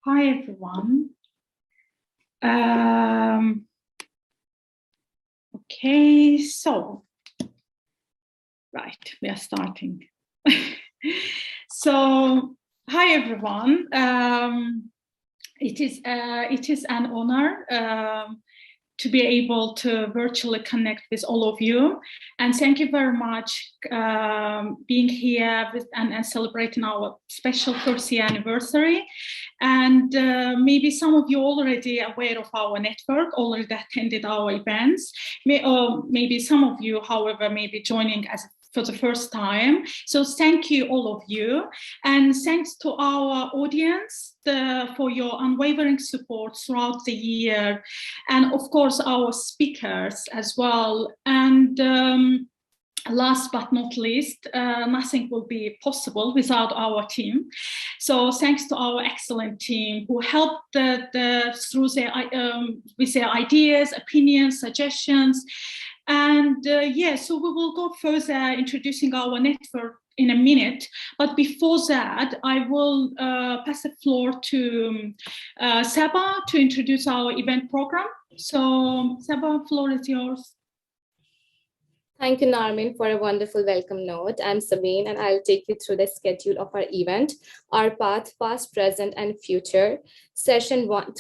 Hi, everyone. Okay, so, right, we are starting. So, hi, everyone. It is an honor to be able to virtually connect with all of you. And thank you very much being here and celebrating our special first year anniversary. And maybe some of you already aware of our network, already attended our events. Maybe some of you, however, may be joining for the first time. So thank you, all of you. And thanks to our audience for your unwavering support throughout the year. And of course, our speakers as well. And last but not least, nothing will be possible without our team. So thanks to our excellent team who helped with their ideas, opinions, suggestions. And so we will go further introducing our network in a minute. But before that, I will pass the floor to Saba to introduce our event program. So Saba, floor is yours. Thank you, Narmin, for a wonderful welcome note. I'm Sabine, and I'll take you through the schedule of our event, our path, past, present, and future. Session one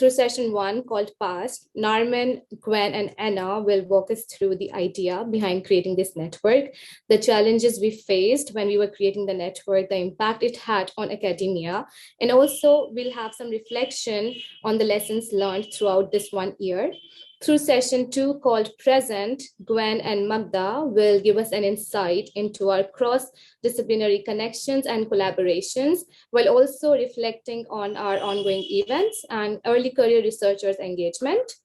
called Past, Narmin, Gwen, and Anna will walk us through the idea behind creating this network, the challenges we faced when we were creating the network, the impact it had on academia, and also we'll have some reflection on the lessons learned throughout this 1 year. Through session 2 called Present, Gwen and Magda will give us an insight into our cross-disciplinary connections and collaborations, while also reflecting on our ongoing events and early career researchers' engagement.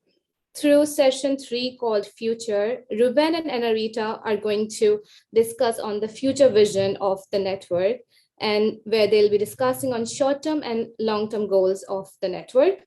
Through session 3 called Future, Ruben and Anarita are going to discuss on the future vision of the network, and where they'll be discussing on short-term and long-term goals of the network.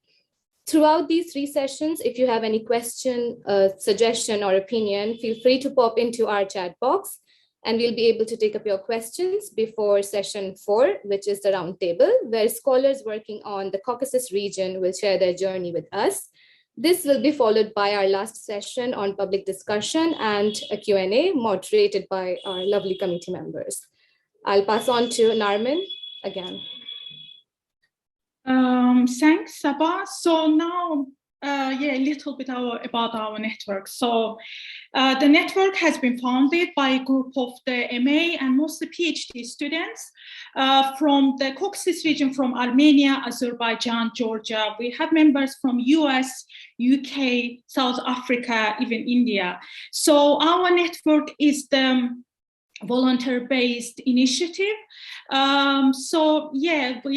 Throughout these 3 sessions, if you have any question, suggestion, or opinion, feel free to pop into our chat box, and we'll be able to take up your questions before session 4, which is the roundtable, where scholars working on the Caucasus region will share their journey with us. This will be followed by our last session on public discussion and a Q&A moderated by our lovely committee members. I'll pass on to Narmin again. Thanks, Saba. So now, a little bit about our network. So the network has been founded by a group of the MA and mostly PhD students from the Caucasus region, from Armenia, Azerbaijan, Georgia. We have members from US, UK, South Africa, even India. So our network is the volunteer-based initiative. We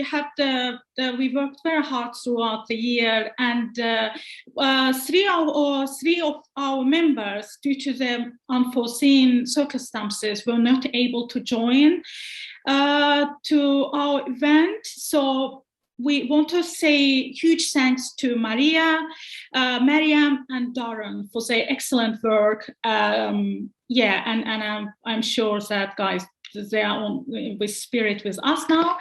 have we worked very hard throughout the year, and three of our members, due to the unforeseen circumstances, were not able to join to our event. So we want to say huge thanks to Maria, Mariam, and Darren for their excellent work. I'm sure that, guys, they are with spirit with us now.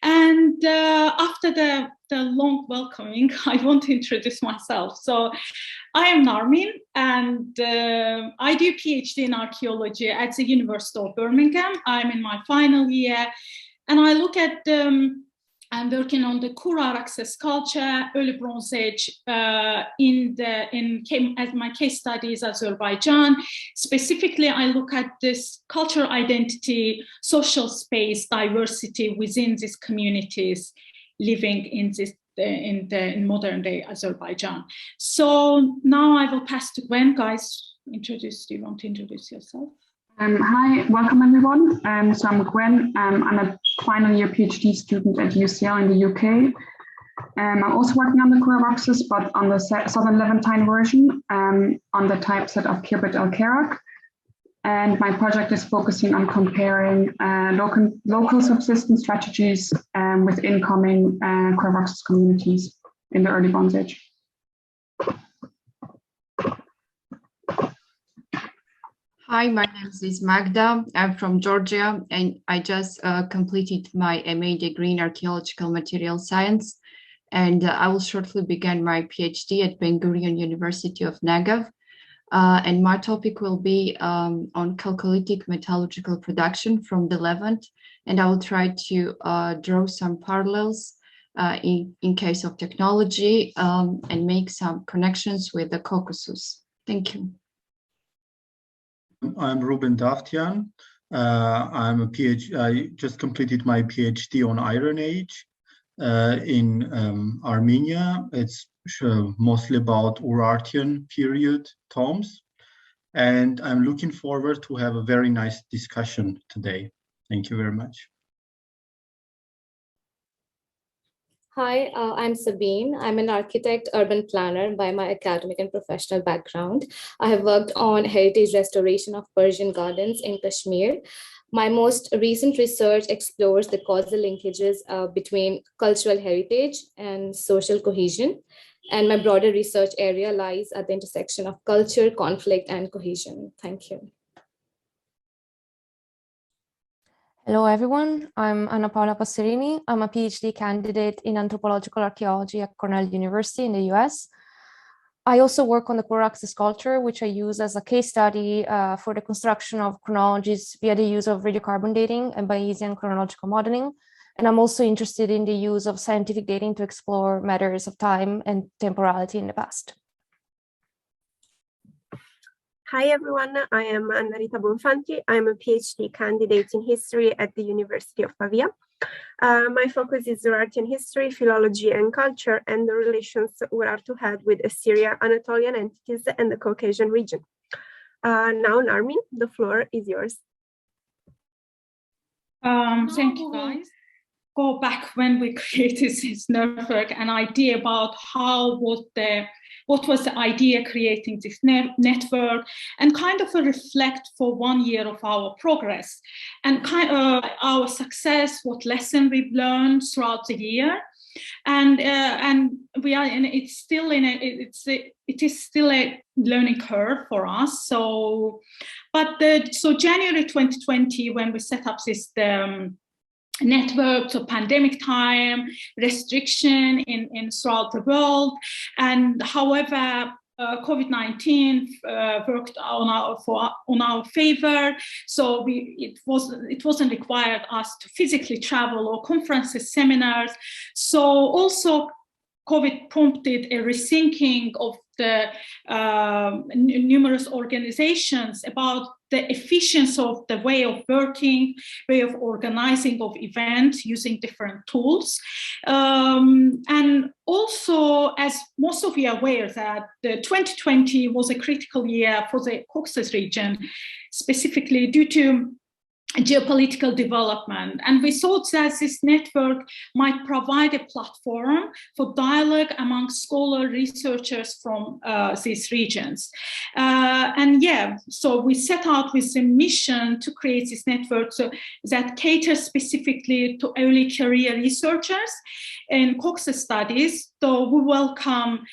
And after the long welcoming, I want to introduce myself. So I am Narmin, and I do PhD in archaeology at the University of Birmingham. I'm in my final year, and I look at I'm working on the Kura access culture, early Bronze Age, as my case study is Azerbaijan. Specifically, I look at this cultural identity, social space, diversity within these communities living in modern day Azerbaijan. So now I will pass to Gwen. Guys, do you want to introduce yourself? Hi, welcome everyone. So I'm Gwen. I'm a final year PhD student at UCL in the UK. I'm also working on the Caucasus, but on the Southern Levantine version, on the typeset of Kirbet el-Kerak. And my project is focusing on comparing local subsistence strategies with incoming Caucasus communities in the early Bronze Age. Hi, my name is Magda. I'm from Georgia, and I just completed my MA degree in Archaeological Material Science. and I will shortly begin my PhD at Ben Gurion University of Negev. And my topic will be on chalcolithic metallurgical production from the Levant, and I will try to draw some parallels in case of technology and make some connections with the Caucasus. Thank you. I'm Ruben Davtyan. I'm a PhD. I just completed my PhD on Iron Age in Armenia. It's mostly about Urartian period tombs, and I'm looking forward to have a very nice discussion today. Thank you very much. Hi, I'm Sabine. I'm an architect, urban planner by my academic and professional background. I have worked on heritage restoration of Persian gardens in Kashmir. My most recent research explores the causal linkages between cultural heritage and social cohesion. And my broader research area lies at the intersection of culture, conflict, and cohesion. Thank you. Hello, everyone. I'm Anna Paula Passerini. I'm a PhD candidate in anthropological archaeology at Cornell University in the US. I also work on the Caucasus culture, which I use as a case study for the construction of chronologies via the use of radiocarbon dating and Bayesian chronological modeling. And I'm also interested in the use of scientific dating to explore matters of time and temporality in the past. Hi, everyone. I am Anna Rita Bonfanti. I'm a PhD candidate in history at the University of Pavia. My focus is Urartian history, philology, and culture, and the relations Urartu had with Assyria, Anatolian entities, and the Caucasian region. Now, Narmin, the floor is yours. Thank you, guys. Go back when we created this network, an idea about what was the idea creating this network, and kind of reflect for 1 year of our progress and kind of our success, what lesson we've learned throughout the year, and we are in. It is still a learning curve for us. So January 2020, when we set up this network, so pandemic time, restriction in throughout the world, and however COVID-19 worked on our favor. So it wasn't required us to physically travel or conferences, seminars. So also COVID prompted a rethinking of the numerous organizations about the efficiency of the way of working, way of organizing of events using different tools. And also, as most of you are aware, that the 2020 was a critical year for the Caucasus region, specifically due to geopolitical development. And we thought that this network might provide a platform for dialogue among scholar researchers from these regions. So we set out with a mission to create this network that caters specifically to early career researchers in Caucasus studies. So we welcome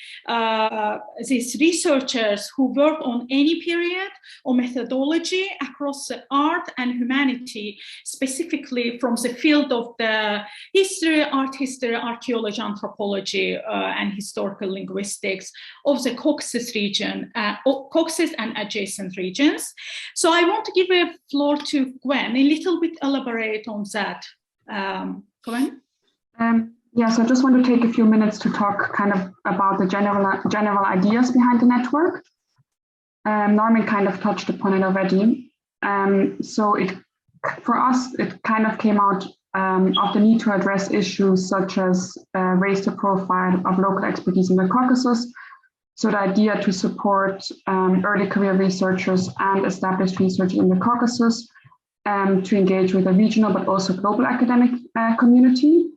these researchers who work on any period or methodology across the art and humanity, specifically from the field of the history, art history, archaeology, anthropology, and historical linguistics of the Caucasus region, Caucasus and adjacent regions. So I want to give a floor to Gwen, a little bit elaborate on that. Gwen? Yes, I just want to take a few minutes to talk kind of about the general ideas behind the network. Norman kind of touched upon it already. For us, it kind of came out of the need to address issues such as raise the profile of local expertise in the Caucasus. So the idea to support early career researchers and established researchers in the Caucasus to engage with the regional but also global academic community.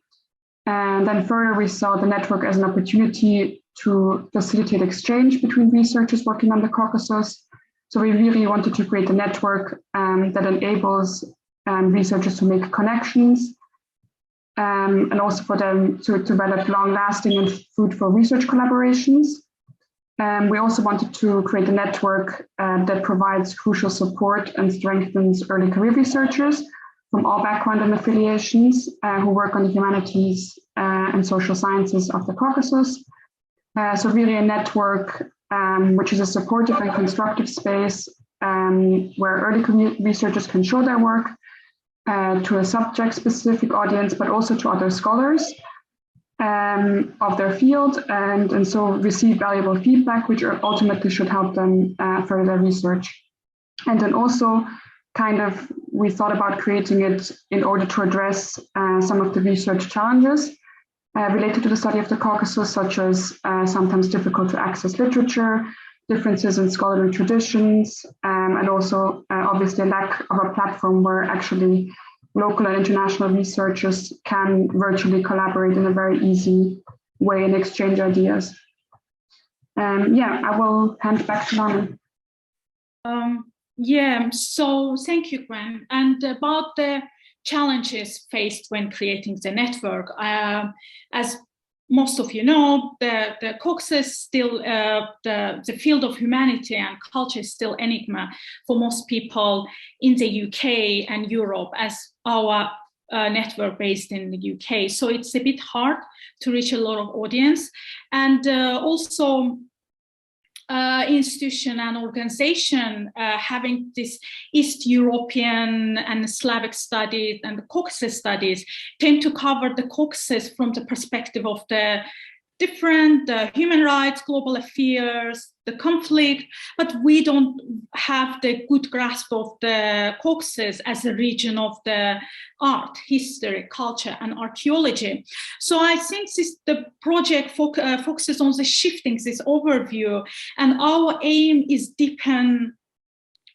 And then further, we saw the network as an opportunity to facilitate exchange between researchers working on the Caucasus. So we really wanted to create a network that enables researchers to make connections and also for them to develop long-lasting and fruitful research collaborations. We also wanted to create a network that provides crucial support and strengthens early career researchers from all background and affiliations who work on the humanities and social sciences of the Caucasus. So really a network which is a supportive and constructive space where early researchers can show their work to a subject-specific audience, but also to other scholars of their field, and so receive valuable feedback, which ultimately should help them further their research. And then also we thought about creating it in order to address some of the research challenges related to the study of the Caucasus, such as sometimes difficult to access literature, differences in scholarly traditions, and also obviously a lack of a platform where actually local and international researchers can virtually collaborate in a very easy way and exchange ideas. I will hand back to Norman. So thank you, Gwen. And about the challenges faced when creating the network, as most of you know, the Caucasus still, the field of humanity and culture is still enigma for most people in the UK and Europe, as our network based in the UK. So it's a bit hard to reach a lot of audience. And also institution and organization having this East European and Slavic studies and the Caucasus studies tend to cover the Caucasus from the perspective of the different human rights, global affairs, the conflict, but we don't have the good grasp of the Caucasus as a region of the art, history, culture, and archaeology. So I think the project focuses on the shifting this overview, and our aim is deepen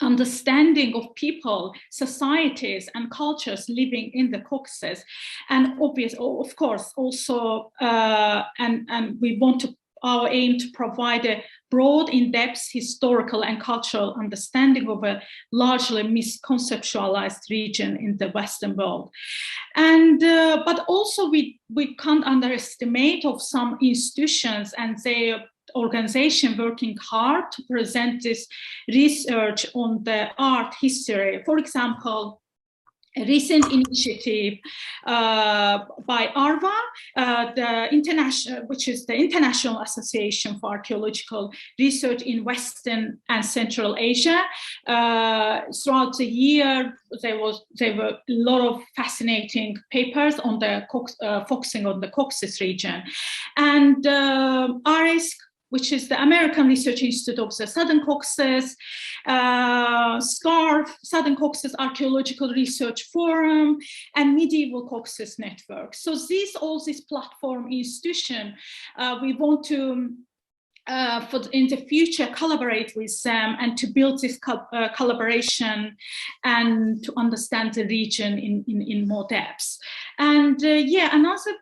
understanding of people, societies, and cultures living in the Caucasus, and of course, also, and we want to. Our aim to provide a broad, in-depth historical and cultural understanding of a largely misconceptualized region in the Western world. And but also we can't underestimate of some institutions and their organization working hard to present this research on the art history. For example, a recent initiative by ARVA, which is the International Association for Archaeological Research in Western and Central Asia. Throughout the year, there were a lot of fascinating papers on the focusing on the Caucasus region, and ARISC, which is the American Research Institute of the Southern Caucasus, SCARF, Southern Caucasus Archaeological Research Forum, and Medieval Caucasus Network. So all these platform institutions, we want to, in the future, collaborate with them and to build this collaboration and to understand the region in more depth. And another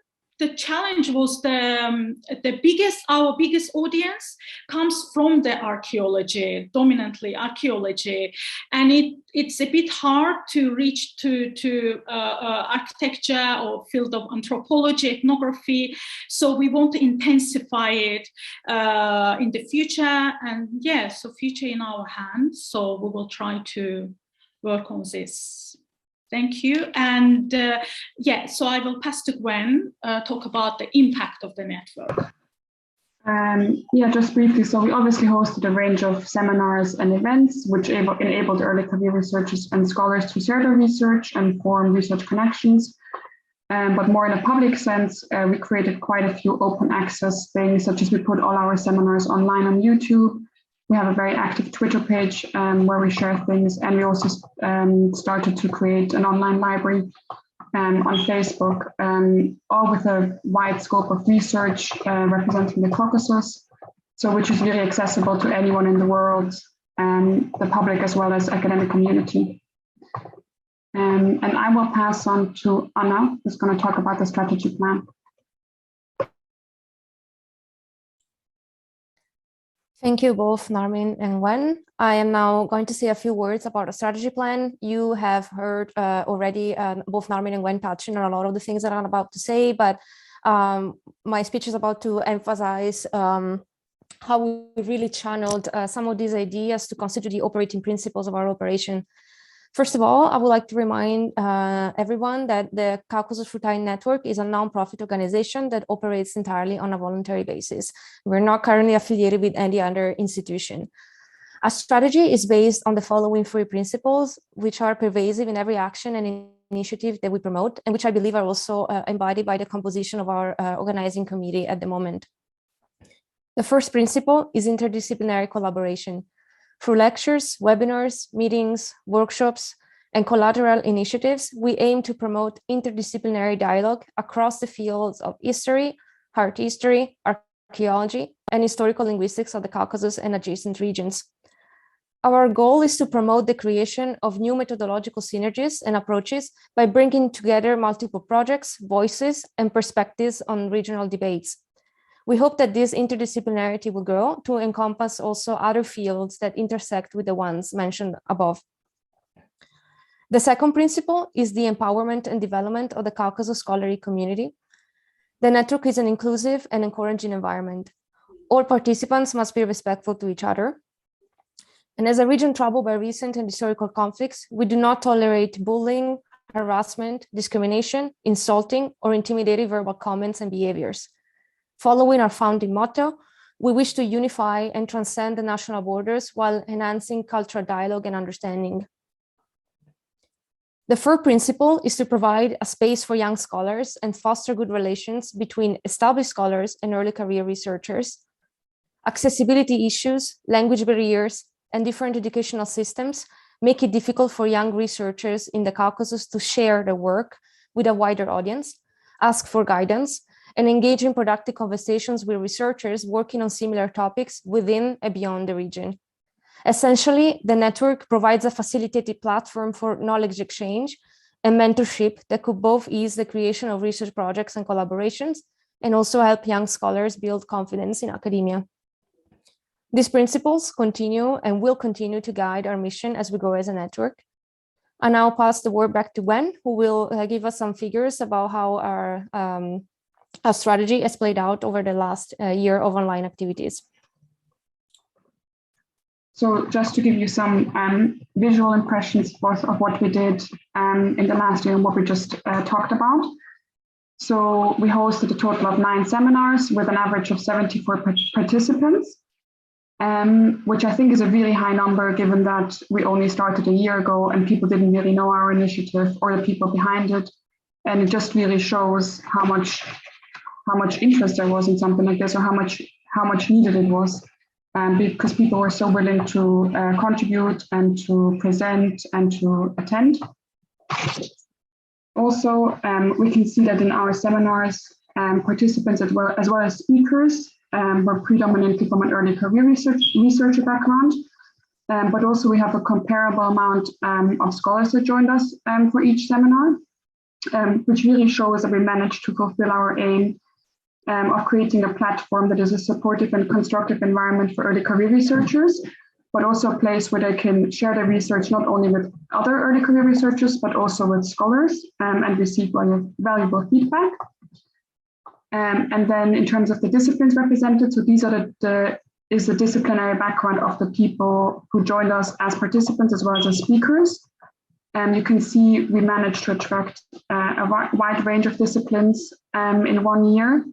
the challenge was our biggest audience comes from the archaeology, dominantly archaeology, and it's a bit hard to reach to architecture or field of anthropology, ethnography. So we want to intensify it in the future, and so future in our hands. So we will try to work on this. Thank you. And so I will pass to Gwen, talk about the impact of the network. Just briefly. So we obviously hosted a range of seminars and events which enabled early career researchers and scholars to share their research and form research connections. But more in a public sense, we created quite a few open access things, such as we put all our seminars online on YouTube. We have a very active Twitter page where we share things, and we also started to create an online library on Facebook, all with a wide scope of research representing the Caucasus, so which is really accessible to anyone in the world, the public as well as academic community. And I will pass on to Anna, who's going to talk about the strategy plan. Thank you both, Narmin and Gwen. I am now going to say a few words about the strategy plan. You have heard already both Narmin and Gwen touching on a lot of the things that I'm about to say, but my speech is about to emphasize how we really channeled some of these ideas to consider the operating principles of our operation. First of all, I would like to remind everyone that the Caucasus Fruitine Network is a non-profit organization that operates entirely on a voluntary basis. We're not currently affiliated with any other institution. Our strategy is based on the following 3 principles, which are pervasive in every action and initiative that we promote, and which I believe are also embodied by the composition of our organizing committee at the moment. The first principle is interdisciplinary collaboration. Through lectures, webinars, meetings, workshops, and collateral initiatives, we aim to promote interdisciplinary dialogue across the fields of history, art history, archaeology, and historical linguistics of the Caucasus and adjacent regions. Our goal is to promote the creation of new methodological synergies and approaches by bringing together multiple projects, voices, and perspectives on regional debates. We hope that this interdisciplinarity will grow to encompass also other fields that intersect with the ones mentioned above. The second principle is the empowerment and development of the Caucasus scholarly community. The network is an inclusive and encouraging environment. All participants must be respectful to each other. And as a region troubled by recent and historical conflicts, we do not tolerate bullying, harassment, discrimination, insulting, or intimidating verbal comments and behaviors. Following our founding motto, we wish to unify and transcend the national borders while enhancing cultural dialogue and understanding. The third principle is to provide a space for young scholars and foster good relations between established scholars and early career researchers. Accessibility issues, language barriers, and different educational systems make it difficult for young researchers in the Caucasus to share their work with a wider audience, ask for guidance, and engage in productive conversations with researchers working on similar topics within and beyond the region. Essentially, the network provides a facilitated platform for knowledge exchange and mentorship that could both ease the creation of research projects and collaborations, and also help young scholars build confidence in academia. These principles continue and will continue to guide our mission as we grow as a network. I now pass the word back to Gwen, who will give us some figures about how our strategy has played out over the last year of online activities. So just to give you some visual impressions of what we did in the last year and what we just talked about. So we hosted a total of 9 seminars with an average of 74 participants, which I think is a really high number given that we only started a year ago and people didn't really know our initiative or the people behind it. And it just really shows how much interest there was in something like this, or how much needed it was, because people were so willing to contribute and to present and to attend. Also, we can see that in our seminars, participants as well as speakers were predominantly from an early career researcher background, but also we have a comparable amount of scholars that joined us for each seminar, which really shows that we managed to fulfill our aim of creating a platform that is a supportive and constructive environment for early career researchers, but also a place where they can share their research not only with other early career researchers, but also with scholars and receive valuable feedback. And then in terms of the disciplines represented, so these are is the disciplinary background of the people who joined us as participants as well as speakers. And you can see we managed to attract a wide range of disciplines in 1 year,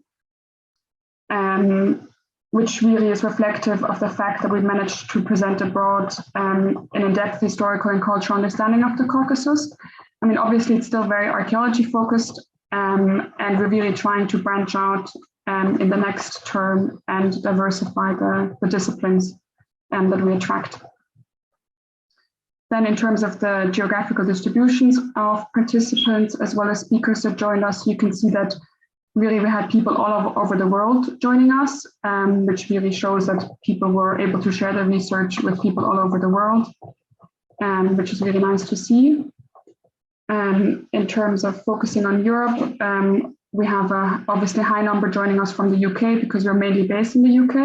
which really is reflective of the fact that we managed to present a broad and in-depth historical and cultural understanding of the Caucasus. I mean, obviously it's still very archaeology focused, and we're really trying to branch out in the next term and diversify the disciplines that we attract. Then in terms of the geographical distributions of participants as well as speakers that joined us, you can see that really we had people all over the world joining us, which really shows that people were able to share their research with people all over the world, which is really nice to see. In terms of focusing on Europe, we have obviously a high number joining us from the UK because we're mainly based in the UK,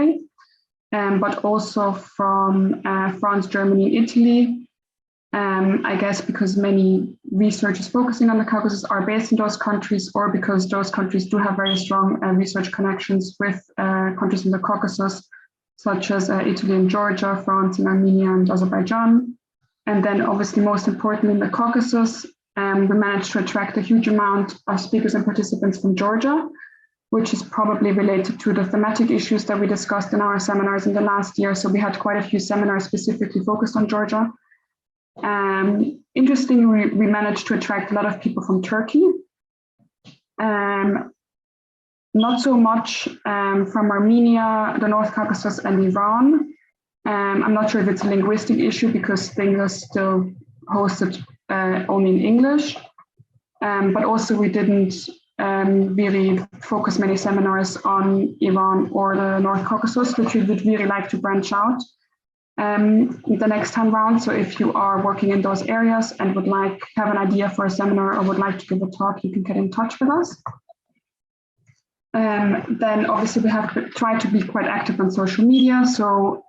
but also from France, Germany, and Italy. I guess because many researchers focusing on the Caucasus are based in those countries, or because those countries do have very strong research connections with countries in the Caucasus, such as Italy and Georgia, France and Armenia and Azerbaijan. And then obviously most importantly in the Caucasus, we managed to attract a huge amount of speakers and participants from Georgia, which is probably related to the thematic issues that we discussed in our seminars in the last year. So we had quite a few seminars specifically focused on Georgia. Interestingly, we managed to attract a lot of people from Turkey. Not so much from Armenia, the North Caucasus, and Iran. I'm not sure if it's a linguistic issue because things are still hosted only in English. But also we didn't really focus many seminars on Iran or the North Caucasus, which we would really like to branch out the next time round. So if you are working in those areas and would have an idea for a seminar or would like to give a talk, you can get in touch with us. Then obviously we have tried to be quite active on social media. So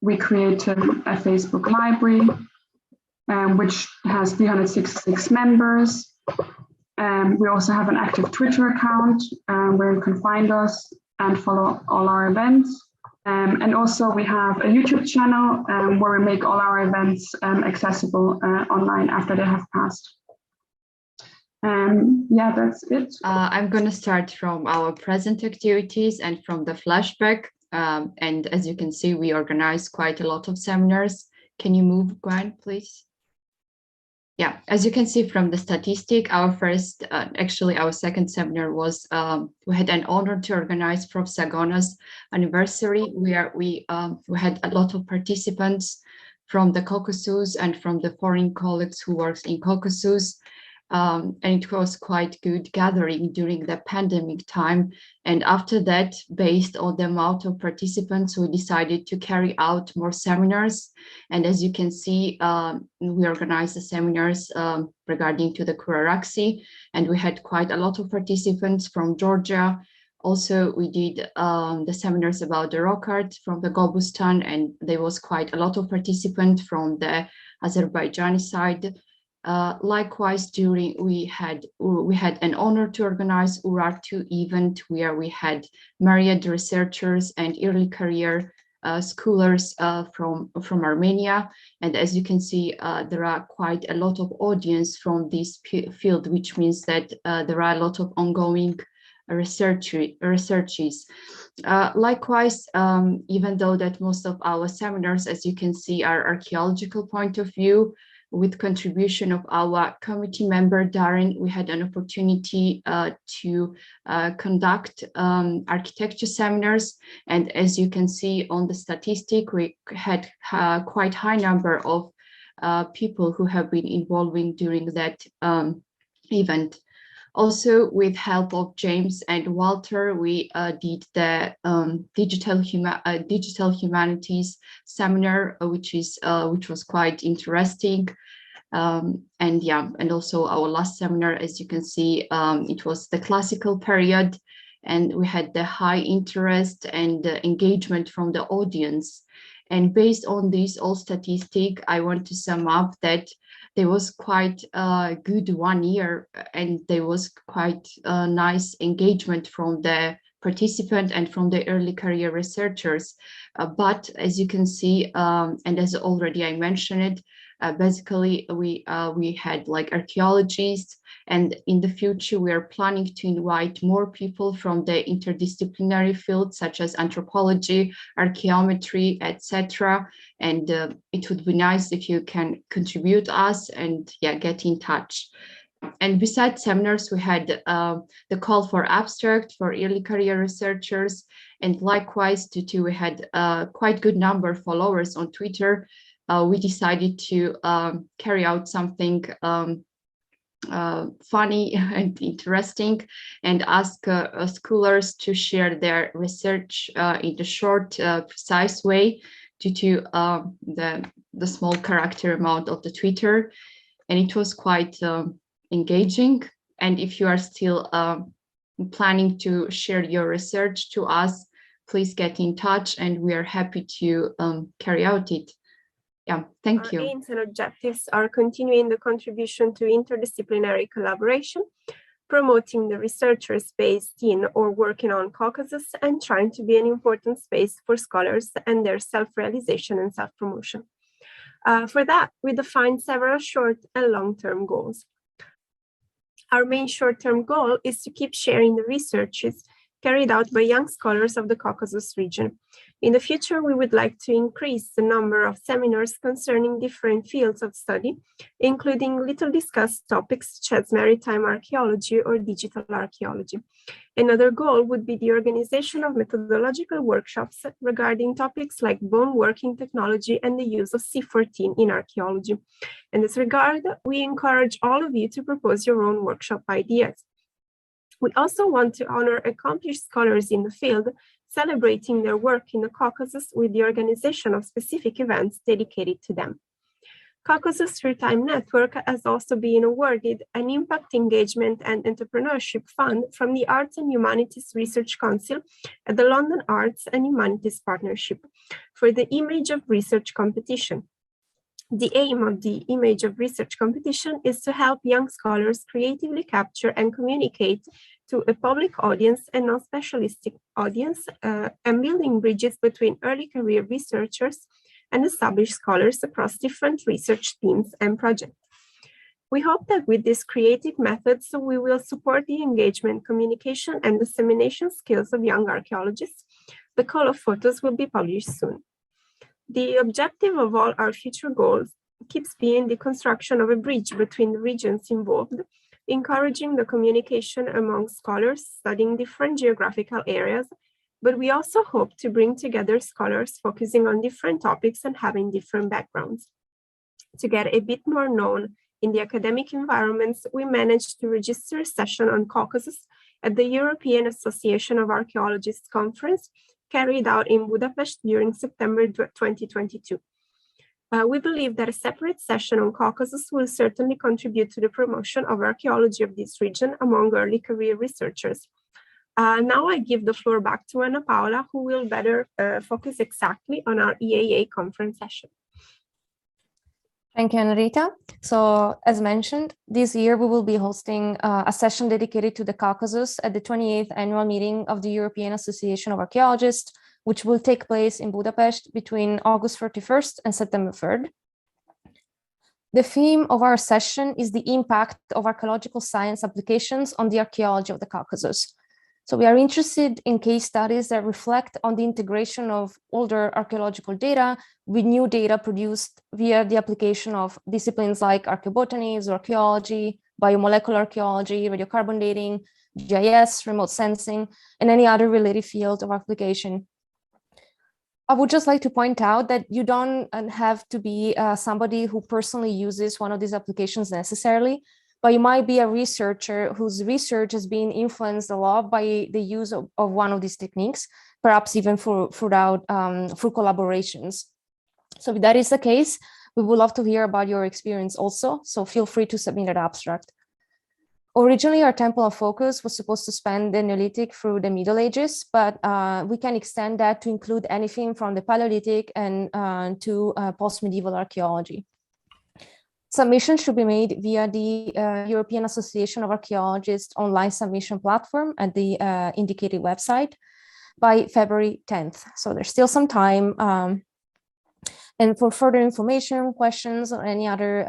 we created a Facebook library, which has 366 members. We also have an active Twitter account where you can find us and follow all our events. And also we have a YouTube channel where we make all our events accessible online after they have passed. Yeah, that's it. I'm going to start from our present activities and from the flashback. And as you can see, we organize quite a lot of seminars. Can you move, Gwen, please? Yeah, as you can see from the statistic, our first, actually our second seminar was, we had an honor to organize Prof. Sagona's anniversary. We had a lot of participants from the Caucasus and from the foreign colleagues who works in Caucasus. And it was quite good gathering during the pandemic time. And after that, based on the amount of participants, we decided to carry out more seminars. And as you can see, we organized the seminars regarding to the Kuraraksi, and we had quite a lot of participants from Georgia. Also, we did the seminars about the rock art from the Gobustan, and there was quite a lot of participants from the Azerbaijani side. Likewise, we had an honor to organize Urartu event where we had myriad researchers and early career scholars from Armenia. And as you can see, there are quite a lot of audience from this field, which means that there are a lot of ongoing researches. Likewise, even though that most of our seminars, as you can see, are archaeological point of view, with contribution of our committee member, Darren, we had an opportunity to conduct architecture seminars. And as you can see on the statistic, we had quite high number of people who have been involving during that event. Also, with help of James and Walter, we did the digital humanities seminar, which was quite interesting. And also our last seminar, as you can see, it was the classical period, and we had the high interest and engagement from the audience. And based on this all statistic, I want to sum up that there was quite a good 1 year, and there was quite a nice engagement from the participant and from the early career researchers. But as you can see, and as already I mentioned it, basically we had like archaeologists, and in the future we are planning to invite more people from the interdisciplinary fields such as anthropology, archaeometry, etc. And it would be nice if you can contribute us and get in touch. And besides seminars, we had the call for abstract for early career researchers, and likewise due to we had quite good number of followers on Twitter, we decided to carry out something funny and interesting, and ask scholars to share their research in a short, precise way due to the small character amount of the Twitter. And it was quite engaging. And if you are still planning to share your research to us, please get in touch, and we are happy to carry out it. Yeah, thank you. Our aims and objectives are continuing the contribution to interdisciplinary collaboration, promoting the researchers based in or working on Caucasus, and trying to be an important space for scholars and their self-realization and self-promotion. For that, we defined several short and long-term goals. Our main short-term goal is to keep sharing the researches carried out by young scholars of the Caucasus region. In the future, we would like to increase the number of seminars concerning different fields of study, including little discussed topics such as maritime archaeology or digital archaeology. Another goal would be the organization of methodological workshops regarding topics like bone working technology and the use of C14 in archaeology. In this regard, we encourage all of you to propose your own workshop ideas. We also want to honor accomplished scholars in the field, celebrating their work in the Caucasus with the organization of specific events dedicated to them. Caucasus Through Time Network has also been awarded an Impact Engagement and Entrepreneurship Fund from the Arts and Humanities Research Council at the London Arts and Humanities Partnership for the Image of Research competition. The aim of the Image of Research competition is to help young scholars creatively capture and communicate to a public audience and non-specialistic audience, and building bridges between early career researchers and established scholars across different research teams and projects. We hope that with these creative methods, we will support the engagement, communication, and dissemination skills of young archaeologists. The call of photos will be published soon. The objective of all our future goals keeps being the construction of a bridge between the regions involved, encouraging the communication among scholars studying different geographical areas, but we also hope to bring together scholars focusing on different topics and having different backgrounds. To get a bit more known in the academic environments, we managed to register a session on Caucasus at the European Association of Archaeologists conference carried out in Budapest during September 2022. We believe that a separate session on Caucasus will certainly contribute to the promotion of archaeology of this region among early career researchers. Now I give the floor back to Anna Paula, who will better focus exactly on our EAA conference session. Thank you, Anarita. So as mentioned, this year we will be hosting a session dedicated to the Caucasus at the 28th annual meeting of the European Association of Archaeologists, which will take place in Budapest between August 31st and September 3rd. The theme of our session is the impact of archaeological science applications on the archaeology of the Caucasus. So we are interested in case studies that reflect on the integration of older archaeological data with new data produced via the application of disciplines like archaeobotany, zooarchaeology, biomolecular archaeology, radiocarbon dating, GIS, remote sensing, and any other related field of application. I would just like to point out that you don't have to be somebody who personally uses one of these applications necessarily, but you might be a researcher whose research has been influenced a lot by the use of one of these techniques, perhaps even through collaborations. So if that is the case, we would love to hear about your experience also, so feel free to submit an abstract. Originally, our temple of focus was supposed to span the Neolithic through the Middle Ages, but we can extend that to include anything from the Paleolithic and to post-medieval archaeology. Submissions should be made via the European Association of Archaeologists online submission platform at the indicated website by February 10th. So there's still some time. And for further information, questions, or any other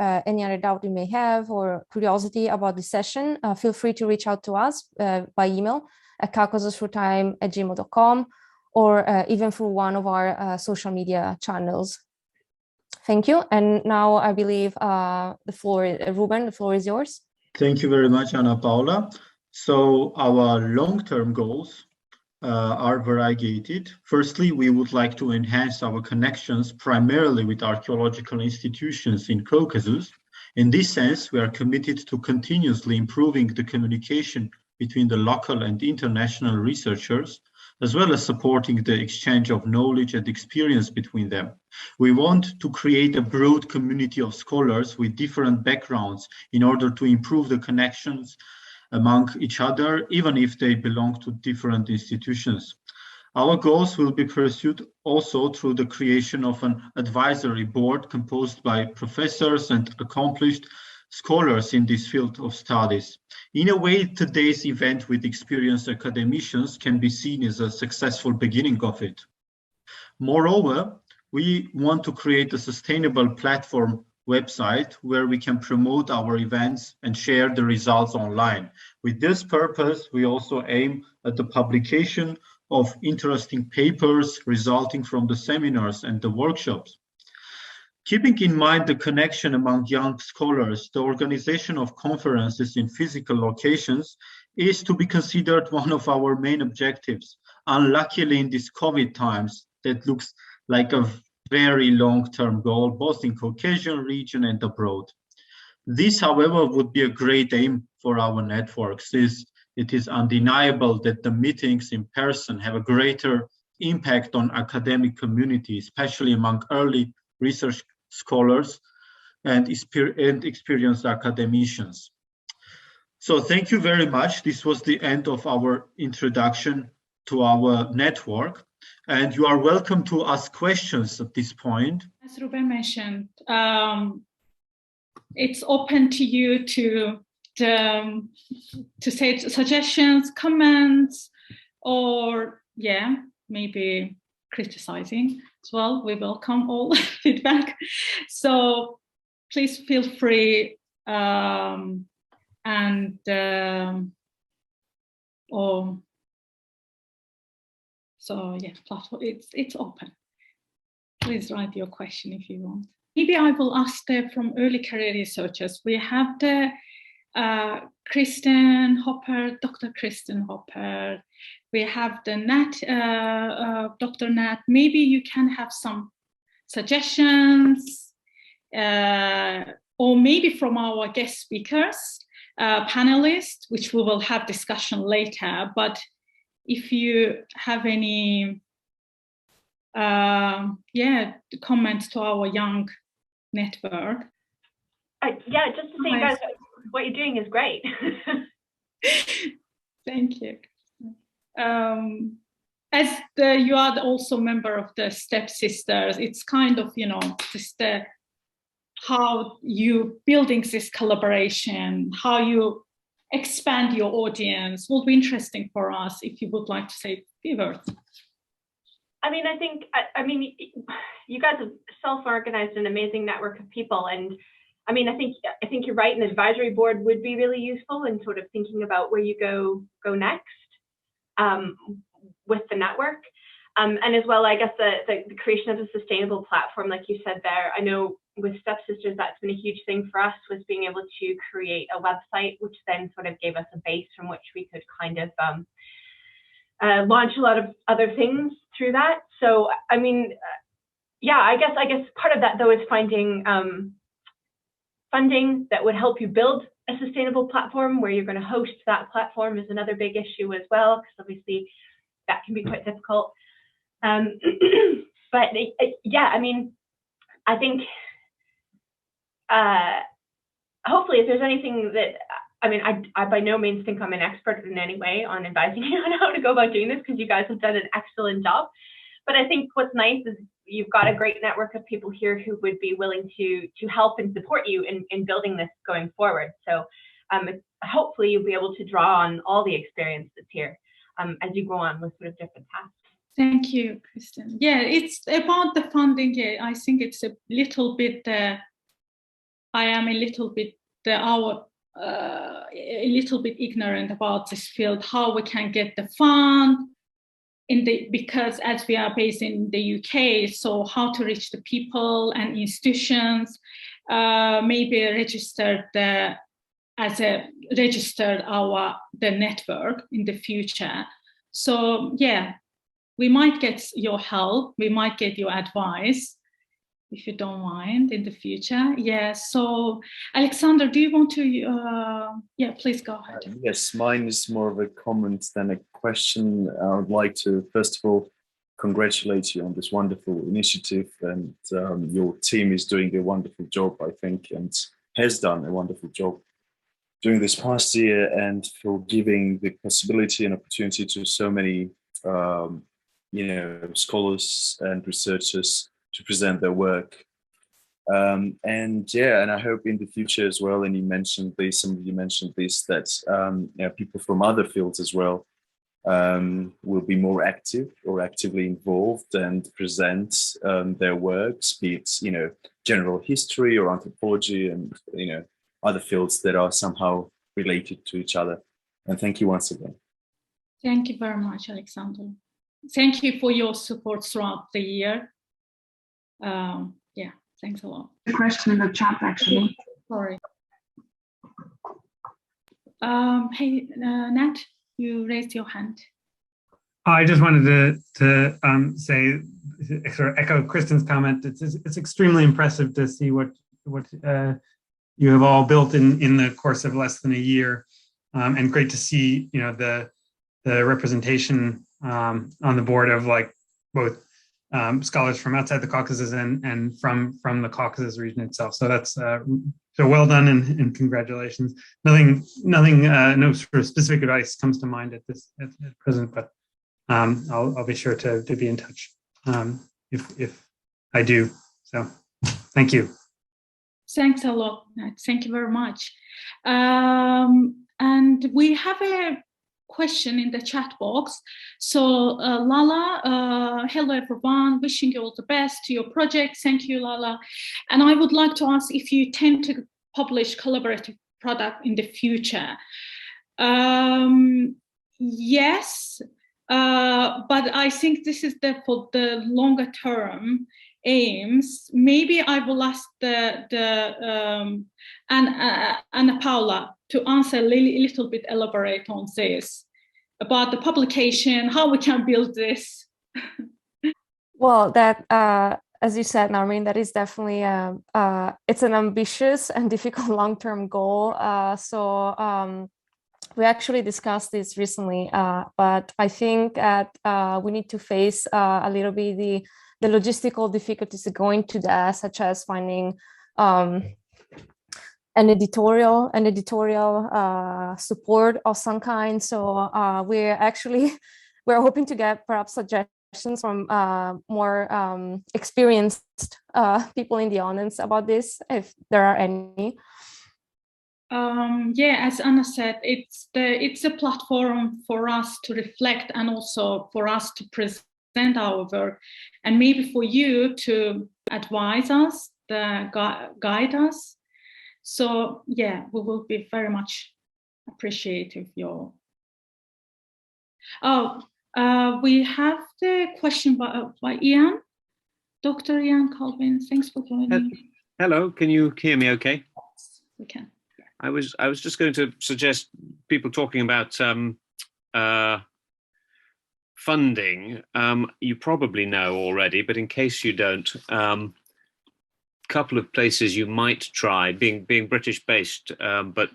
doubt you may have or curiosity about the session, feel free to reach out to us by email at caucasusthroughtime@gmail.com or even through one of our social media channels. Thank you. And now I believe Ruben, the floor is yours. Thank you very much, Anna Paula. So our long-term goals are variegated. Firstly, we would like to enhance our connections primarily with archaeological institutions in Caucasus. In this sense, we are committed to continuously improving the communication between the local and international researchers, as well as supporting the exchange of knowledge and experience between them. We want to create a broad community of scholars with different backgrounds in order to improve the connections among each other, even if they belong to different institutions. Our goals will be pursued also through the creation of an advisory board composed by professors and accomplished scholars in this field of studies. In a way, today's event with experienced academicians can be seen as a successful beginning of it. Moreover, we want to create a sustainable platform website where we can promote our events and share the results online. With this purpose, we also aim at the publication of interesting papers resulting from the seminars and the workshops. Keeping in mind the connection among young scholars, the organization of conferences in physical locations is to be considered one of our main objectives. Unluckily, in these COVID times, that looks like a very long-term goal, both in Caucasian region and abroad. This, however, would be a great aim for our networks, since it is undeniable that the meetings in person have a greater impact on academic community, especially among early research scholars and experienced academicians. So thank you very much. This was the end of our introduction to our network. And you are welcome to ask questions at this point. As Ruben mentioned, it's open to you to say suggestions, comments, or maybe criticizing as well. We welcome all feedback. So please feel free platform, it's open. Please write your question if you want. Maybe I will ask from early career researchers. We have the Kristen Hopper, Dr. Kristen Hopper. We have the Nat, Dr. Nat. Maybe you can have some suggestions, or maybe from our guest speakers, panelists, which we will have discussion later. But if you have any comments to our young network. Just to say, guys, what you're doing is great. Thank you. As you are also a member of the Stepsisters, it's kind of, just how you building this collaboration, how you expand your audience will be interesting for us if you would like to say a few words. I mean, you guys have self-organized an amazing network of people, and I think you're right. An advisory board would be really useful in sort of thinking about where you go next with the network, and as well, I guess the creation of a sustainable platform, like you said there. I know with Stepsisters, that's been a huge thing for us, was being able to create a website, which then sort of gave us a base from which we could kind of launch a lot of other things through that. So I mean, I guess part of that though is finding funding that would help you build a sustainable platform. Where you're going to host that platform is another big issue as well, because obviously that can be quite difficult. But I mean, I think hopefully if there's anything that, I mean, I by no means think I'm an expert in any way on advising you on how to go about doing this, because you guys have done an excellent job. But I think what's nice is you've got a great network of people here who would be willing to help and support you in building this going forward. So hopefully you'll be able to draw on all the experience that's here as you go on with sort of different tasks. Thank you, Kristen. Yeah, it's about the funding. Yeah, I think it's a little bit. I am a little bit a little bit ignorant about this field, how we can get the fund because as we are based in the UK, so how to reach the people and institutions, maybe register the network in the future. So we might get your help, we might get your advice, if you don't mind, in the future. So Alexander, do you want to, please go ahead. Yes, mine is more of a comment than a question. I would like to, first of all, congratulate you on this wonderful initiative, and your team is doing a wonderful job, I think, and has done a wonderful job during this past year, and for giving the possibility and opportunity to so many scholars and researchers to present their work. And I hope in the future as well, and you mentioned this, some of you mentioned this, that people from other fields as well will be more active or actively involved and present their works, be it, general history or anthropology and, other fields that are somehow related to each other. And thank you once again. Thank you very much, Alexander. Thank you for your support throughout the year. Yeah, thanks a lot. A question in the chat, actually. Sorry. Hey, Nat, you raised your hand. I just wanted to say, sort of echo Kristen's comment. It's extremely impressive to see what you have all built in the course of less than a year, and great to see the representation on the board of both scholars from outside the Caucasus and from the Caucasus region itself. So that's so well done and congratulations. No sort of specific advice comes to mind at present, but I'll be sure to be in touch if I do. So thank you. Thanks a lot, Nat. Thank you very much. And we have a question in the chat box. So Lala, hello everyone, wishing you all the best to your project. Thank you, Lala. And I would like to ask if you tend to publish collaborative product in the future. Yes, but I think this is for the longer term aims. Maybe I will ask Anna Paula to answer a little bit, elaborate on this, about the publication, how we can build this. Well, that, as you said, Narmin, that is definitely, it's an ambitious and difficult long-term goal. So we actually discussed this recently, but I think that we need to face a little bit the logistical difficulties going to that, such as finding an editorial support of some kind. So we're hoping to get perhaps suggestions from more experienced people in the audience about this, if there are any. Yeah, as Anna said, it's a platform for us to reflect and also for us to present our work, and maybe for you to advise us, guide us. So yeah, we will be very much appreciative of your. We have the question by Ian, Dr. Ian Colvin. Thanks for joining. Hello, can you hear me okay? Yes, we can. I was just going to suggest people talking about funding. You probably know already, but in case you don't, couple of places you might try, being British based, but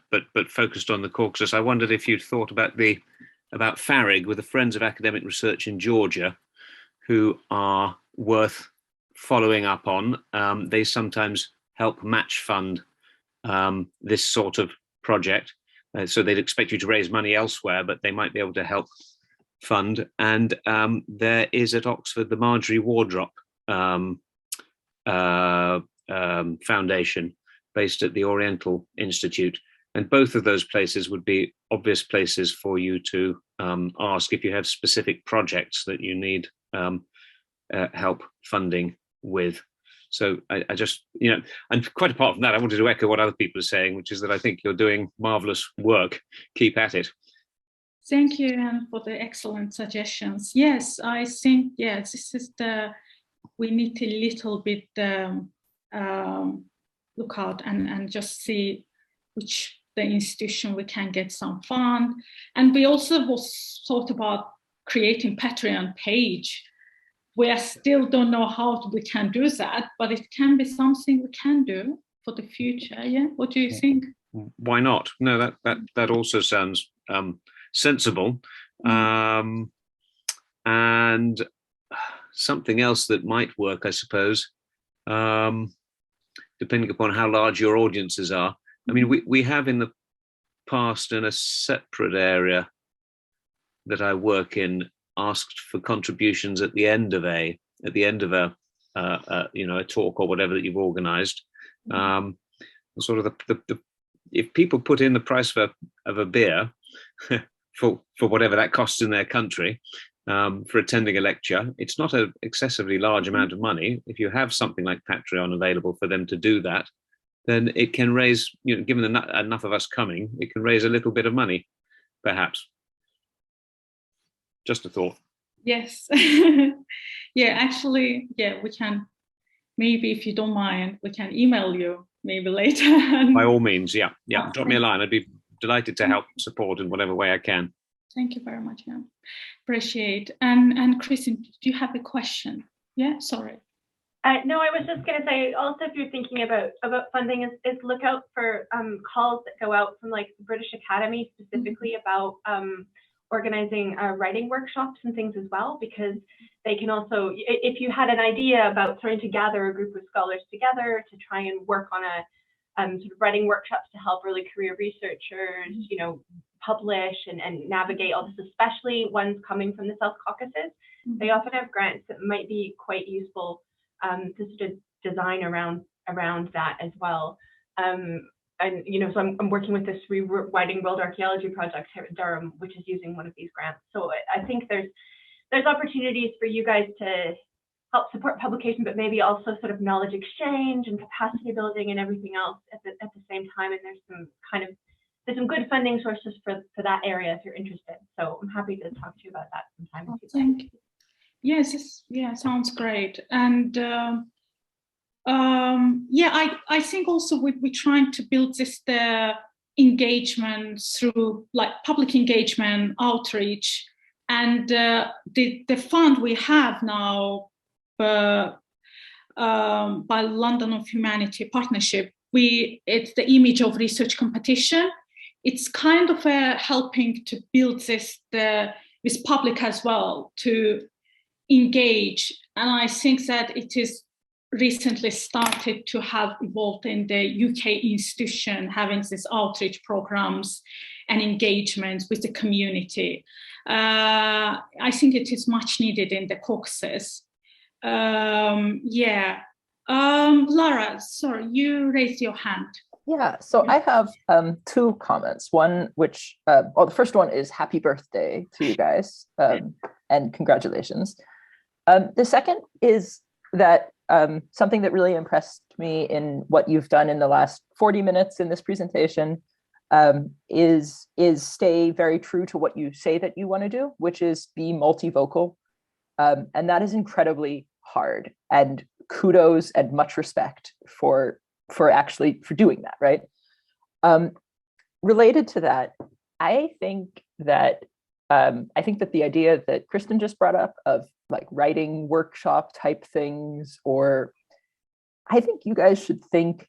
focused on the Caucasus. I wondered if you'd thought about FARIG with the Friends of Academic Research in Georgia, who are worth following up on. They sometimes help match fund this sort of project. So they'd expect you to raise money elsewhere, but they might be able to help fund. And there is at Oxford the Marjorie Wardrop Foundation, based at the Oriental Institute. And both of those places would be obvious places for you to ask if you have specific projects that you need help funding with. So I just, and quite apart from that, I wanted to echo what other people are saying, which is that I think you're doing marvelous work. Keep at it. Thank you, Anne, for the excellent suggestions. Yes, I think, yes, this is we need to little bit look out and just see which the institution we can get some fund. And we also thought about creating Patreon page. We still don't know how we can do that, but it can be something we can do for the future. Yeah, what do you think? Why not? No, that also sounds sensible. And something else that might work, I suppose, depending upon how large your audiences are. I mean, we have in the past, in a separate area that I work in, asked for contributions at the end of a talk or whatever that you've organised. Sort of if people put in the price of a beer for whatever that costs in their country for attending a lecture. It's not an excessively large amount of money. If you have something like Patreon available for them to do that, then it can raise, given enough of us coming, it can raise a little bit of money, perhaps. Just a thought. Yes. Yeah, actually, yeah, we can, maybe if you don't mind, we can email you maybe later. By all means, yeah. Drop me a line. I'd be delighted to help support in whatever way I can. Thank you very much. Yeah, appreciate. And Kristen, do you have a question? Yeah, sorry. No, I was just going to say, also, if you're thinking about funding, is look out for calls that go out from like the British Academy specifically about organizing writing workshops and things as well, because they can also, if you had an idea about trying to gather a group of scholars together to try and work on a sort of writing workshops to help early career researchers, publish and navigate all this, especially ones coming from the South Caucasus, they often have grants that might be quite useful to sort of design around that as well. And so I'm working with this Rewriting World Archaeology project here at Durham, which is using one of these grants. So I think there's opportunities for you guys to help support publication, but maybe also sort of knowledge exchange and capacity building and everything else at the same time. And there's some good funding sources for that area if you're interested. So I'm happy to talk to you about that sometime. Thank you. Yes, yeah, sounds great. And I think also we're trying to build the engagement through like public engagement, outreach, and the fund we have now by London of Humanity Partnership. It's the Image of Research competition. It's kind of helping to build this with public as well to engage, and I think that it is recently started to have evolved in the UK institution, having these outreach programs and engagements with the community. I think it is much needed in the Caucasus. Lara, sorry, you raised your hand. Yeah, so I have two comments. One, which, the first one is happy birthday to you guys, and congratulations. The second is that something that really impressed me in what you've done in the last 40 minutes in this presentation is stay very true to what you say that you want to do, which is be multivocal. And that is incredibly hard, and kudos and much respect for doing that, right? Related to that, I think that the idea that Kristen just brought up of like writing workshop type things, or I think you guys should think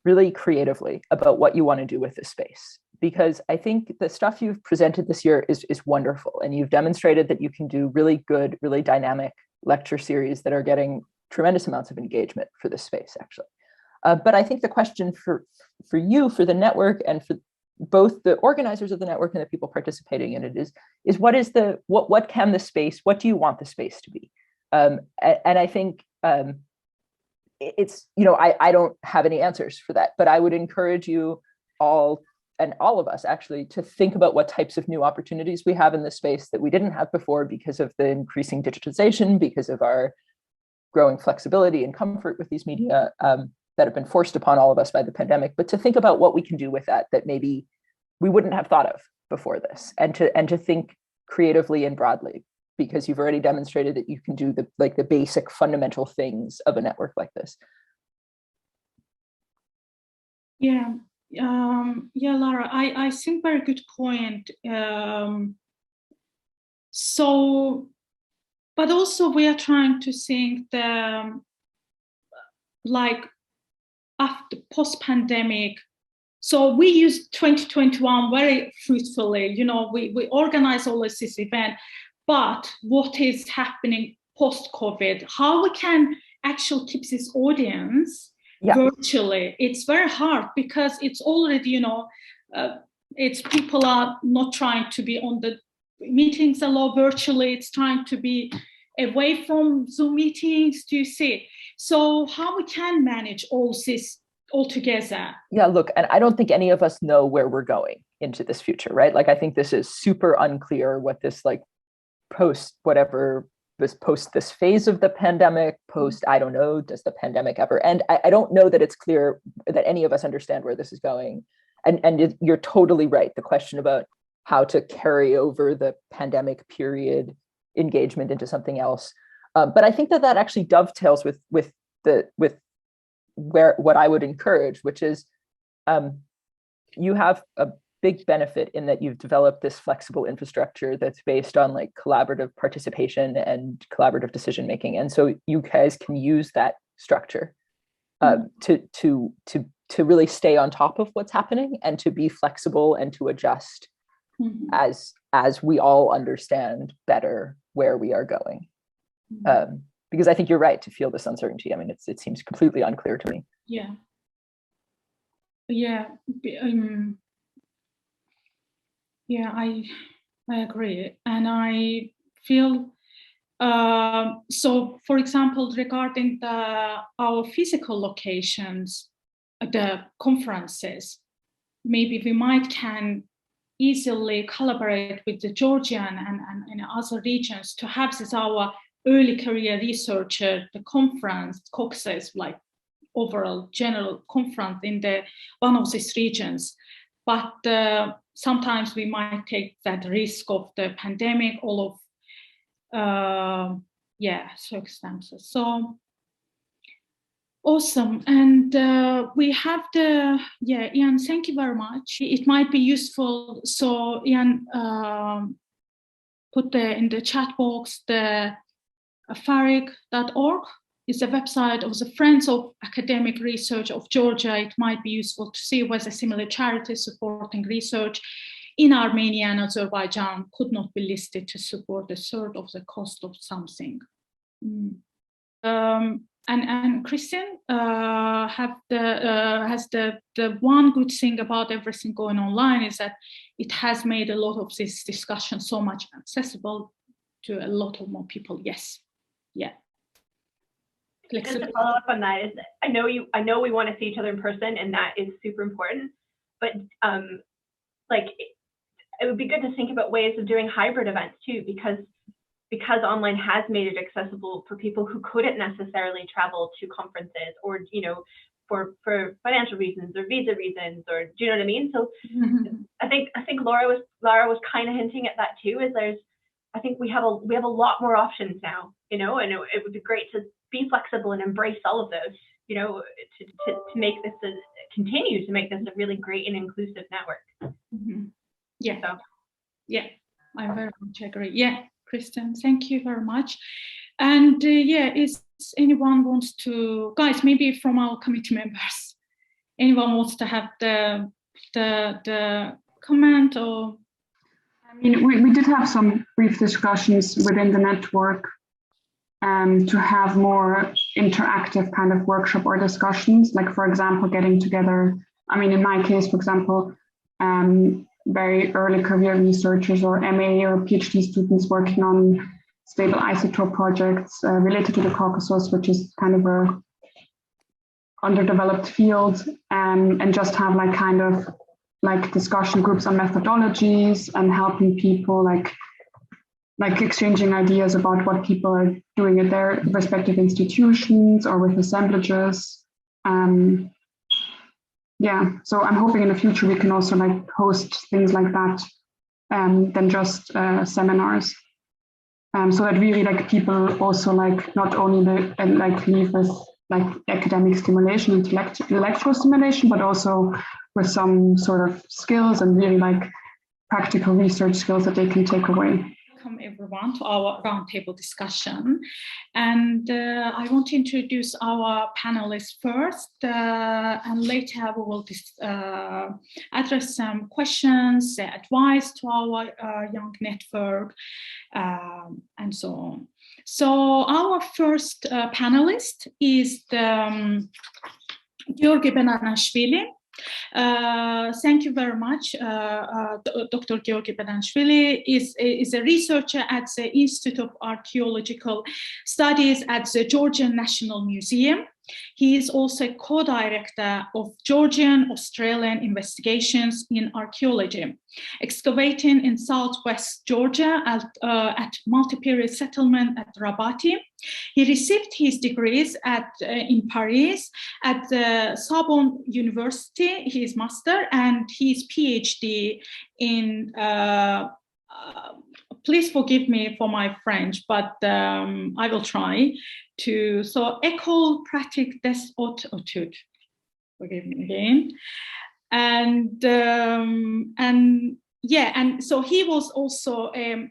really creatively about what you want to do with this space, because I think the stuff you've presented this year is wonderful, and you've demonstrated that you can do really good, really dynamic lecture series that are getting tremendous amounts of engagement for this space, actually. But I think the question for you, for the network, and for both the organizers of the network and the people participating in it is what can the space, what do you want the space to be? And I think it's, I don't have any answers for that, but I would encourage you all, and all of us actually, to think about what types of new opportunities we have in this space that we didn't have before because of the increasing digitization, because of our growing flexibility and comfort with these media that have been forced upon all of us by the pandemic, but to think about what we can do with that maybe we wouldn't have thought of before this, and to think creatively and broadly, because you've already demonstrated that you can do the basic fundamental things of a network like this. Yeah, Lara, I think very good point. But also we are trying to think after post-pandemic. So we used 2021 very fruitfully. We organize all this event, but what is happening post-COVID? How we can actually keep this audience virtually? It's very hard because it's already, it's people are not trying to be on the meetings a lot virtually. It's trying to be away from Zoom meetings. Do you see? So how we can manage all this all together? Yeah, look, and I don't think any of us know where we're going. into this future, right? Like, I think this is super unclear what this like post this phase of the pandemic, I don't know, does the pandemic ever end? I don't know that it's clear that any of us understand where this is going. And you're totally right. The question about how to carry over the pandemic period engagement into something else. But I think that actually dovetails with what I would encourage, which is you have a big benefit in that you've developed this flexible infrastructure that's based on like collaborative participation and collaborative decision making, and so you guys can use that structure to really stay on top of what's happening and to be flexible and to adjust as we all understand better where we are going. Because I think you're right to feel this uncertainty. I mean, it seems completely unclear to me. Yeah. I agree, and I feel so. For example, regarding our physical locations, the conferences, maybe we can easily collaborate with the Georgian and other regions to have this our early career researcher, the conference, Caucasus, like overall general conference in one of these regions. But sometimes we might take that risk of the pandemic, all of circumstances. So awesome. And we have Ian, thank you very much. It might be useful. So Ian put in the chat box the FARIG.org is a website of the Friends of Academic Research of Georgia. It might be useful to see whether similar charities supporting research in Armenia and Azerbaijan could not be listed to support a third of the cost of something. And Christian has the one good thing about everything going online is that it has made a lot of this discussion so much accessible to a lot of more people. Yes, yeah. Just to follow up on that is, I know we want to see each other in person, and that is super important. But it would be good to think about ways of doing hybrid events too, because online has made it accessible for people who couldn't necessarily travel to conferences, or for financial reasons or visa reasons, or do you know what I mean? So I think Laura was kind of hinting at that too. I think we have a lot more options now, and it would be great to be flexible and embrace all of those, to make this continue to make this a really great and inclusive network. Yeah. So. Yeah, I very much agree. Yeah, Kristen, thank you very much. And is anyone wants to, guys, maybe from our committee members, anyone wants to have the comment or? I mean, we did have some brief discussions within the network to have more interactive kind of workshop or discussions, like, for example, getting together. I mean, in my case, for example, very early career researchers or MA or PhD students working on stable isotope projects related to the Caucasus, which is kind of a underdeveloped field, and just have like discussion groups on methodologies and helping people like exchanging ideas about what people are doing at their respective institutions or with assemblages. So I'm hoping in the future we can also host things like that than just seminars. So that really people also not only leave with academic stimulation, intellectual stimulation, but also with some sort of skills and really practical research skills that they can take away. Welcome everyone to our roundtable discussion, and I want to introduce our panelists first, and later we will address some questions, advice to our young network, and so on. So our first panelist is Georgi Benanashvili. Thank you very much. Dr. Georgi Benanashvili is a researcher at the Institute of Archaeological Studies at the Georgian National Museum. He is also co-director of Georgian-Australian investigations in archaeology, excavating in southwest Georgia at multi-period settlement at Rabati. He received his degrees in Paris at the Sorbonne University, his master, and his PhD in please forgive me for my French, but I will try to. So, École pratique des hautes études. Forgive me again. And so he was also a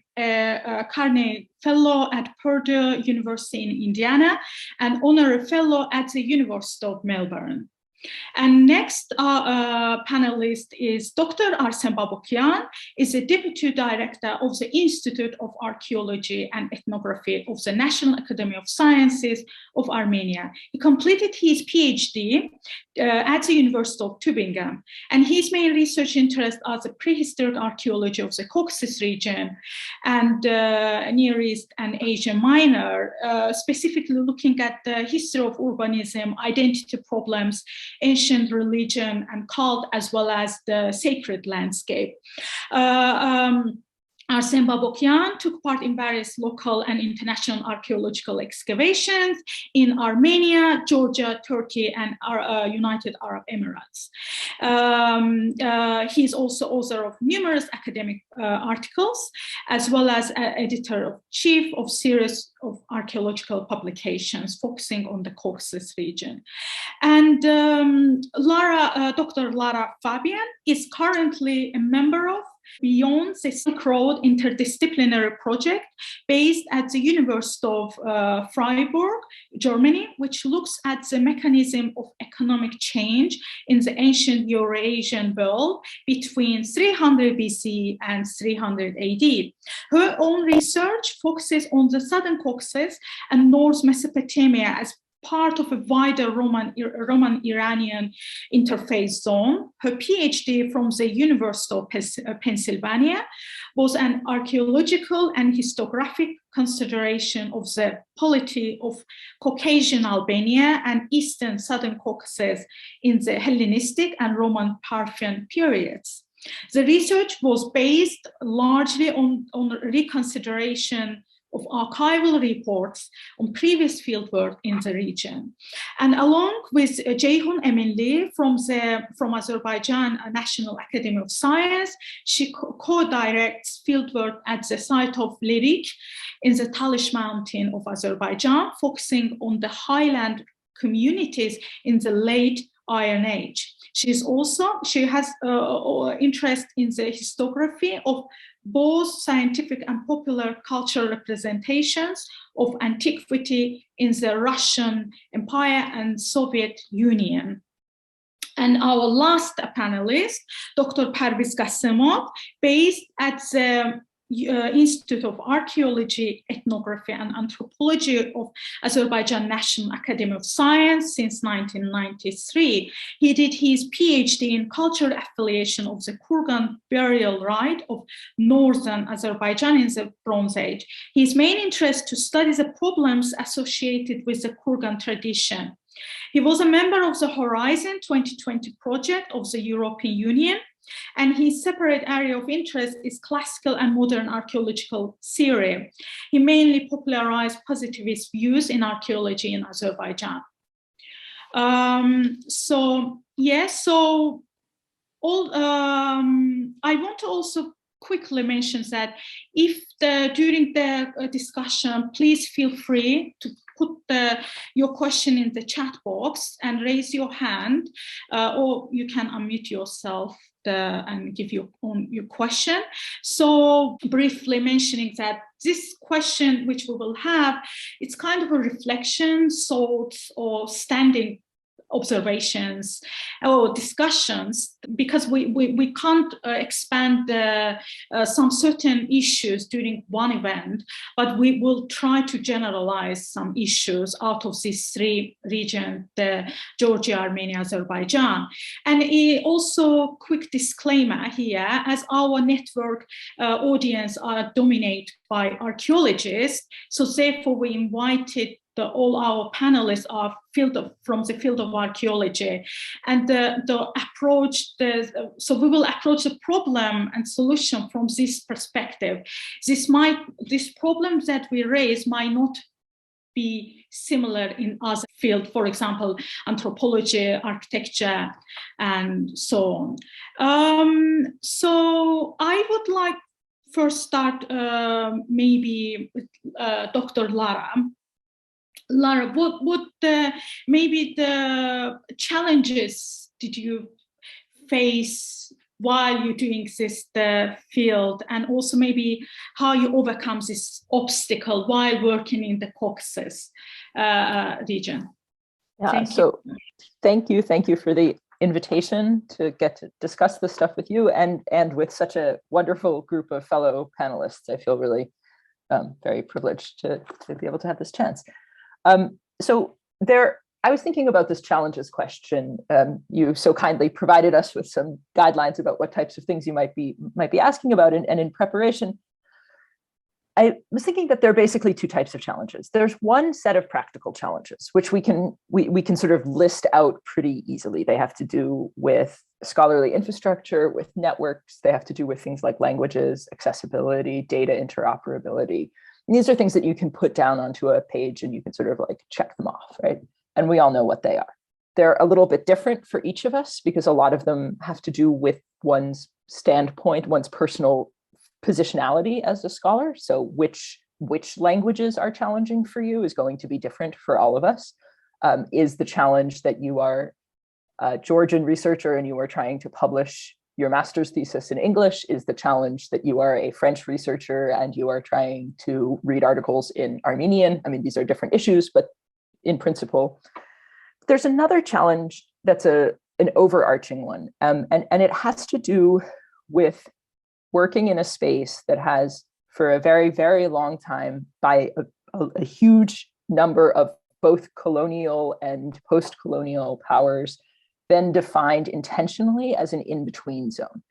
Carnegie Fellow at Purdue University in Indiana and Honorary Fellow at the University of Melbourne. And next panelist is Dr. Arsen Babukyan, is the Deputy Director of the Institute of Archaeology and Ethnography of the National Academy of Sciences of Armenia. He completed his PhD at the University of Tübingen, and his main research interests are the prehistoric archaeology of the Caucasus region and Near East and Asia Minor, specifically looking at the history of urbanism, identity problems, ancient religion and cult, as well as the sacred landscape. Arsen Babukyan took part in various local and international archaeological excavations in Armenia, Georgia, Turkey, and United Arab Emirates. He is also author of numerous academic articles, as well as editor-in-chief of series of archaeological publications focusing on the Caucasus region. And Dr. Lara Fabian is currently a member of Beyond the Silk Road interdisciplinary project based at the University of Freiburg, Germany, which looks at the mechanism of economic change in the ancient Eurasian world between 300 BC and 300 AD. Her own research focuses on the southern Caucasus and North Mesopotamia as part of a wider Roman-Iranian interface zone. Her PhD from the University of Pennsylvania was an archaeological and historiographic consideration of the polity of Caucasian Albania and Eastern Southern Caucasus in the Hellenistic and Roman Parthian periods. The research was based largely on reconsideration of archival reports on previous fieldwork in the region. And along with Ceyhun Eminli from Azerbaijan National Academy of Science, she co-directs fieldwork at the site of Lerik in the Talish Mountain of Azerbaijan, focusing on the highland communities in the late Iron Age. She has interest in the historiography of both scientific and popular cultural representations of antiquity in the Russian Empire and Soviet Union. And our last panelist, Dr. Parvis Gassimov, based at the Institute of Archaeology, Ethnography and Anthropology of Azerbaijan National Academy of Science since 1993. He did his PhD in cultural affiliation of the Kurgan burial rite of northern Azerbaijan in the Bronze Age. His main interest to study the problems associated with the Kurgan tradition. He was a member of the Horizon 2020 project of the European Union, and his separate area of interest is classical and modern archaeological theory. He mainly popularized positivist views in archaeology in Azerbaijan. I want to also quickly mention that if during the discussion, please feel free to put your question in the chat box and raise your hand, or you can unmute yourself and give your question. So briefly mentioning that this question, which we will have, it's kind of a reflection, thoughts, or standing observations or discussions, because we can't expand some certain issues during one event, but we will try to generalize some issues out of these three regions, the Georgia, Armenia, Azerbaijan. And also quick disclaimer here, as our network audience are dominated by archaeologists, so therefore we invited all our panelists are from the field of archaeology, and the approach. So we will approach the problem and solution from this perspective. These problems that we raise might not be similar in other fields, for example, anthropology, architecture, and so on. So I would like first start maybe with Dr. Lara. Lara, what maybe the challenges did you face while you're doing this field, and also maybe how you overcome this obstacle while working in the Caucasus region? Yeah, thank you for the invitation to get to discuss this stuff with you and with such a wonderful group of fellow panelists. I feel really very privileged to be able to have this chance. I was thinking about this challenges question. You so kindly provided us with some guidelines about what types of things you might be asking about, and in preparation, I was thinking that there are basically two types of challenges. There's one set of practical challenges, which we can sort of list out pretty easily. They have to do with scholarly infrastructure, with networks. They have to do with things like languages, accessibility, data interoperability. And these are things that you can put down onto a page and you can sort of like check them off, right? And we all know what they are. They're a little bit different for each of us because a lot of them have to do with one's standpoint, one's personal positionality as a scholar. So which languages are challenging for you is going to be different for all of us. Is the challenge that you are a Georgian researcher and you are trying to publish your master's thesis in English? Is the challenge that you are a French researcher and you are trying to read articles in Armenian? I mean, these are different issues, but in principle, there's another challenge that's an overarching one, and it has to do with working in a space that has, for a very, very long time, by a huge number of both colonial and post-colonial powers, been defined intentionally as an in-between zone.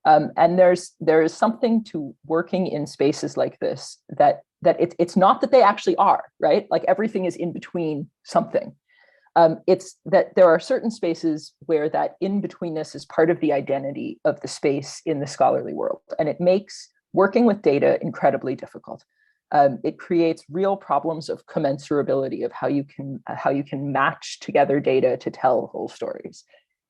And there is something to working in spaces like this that it's not that they actually are, right? Like everything is in between something. It's that there are certain spaces where that in-betweenness is part of the identity of the space in the scholarly world. And it makes working with data incredibly difficult. It creates real problems of commensurability of how you can match together data to tell whole stories.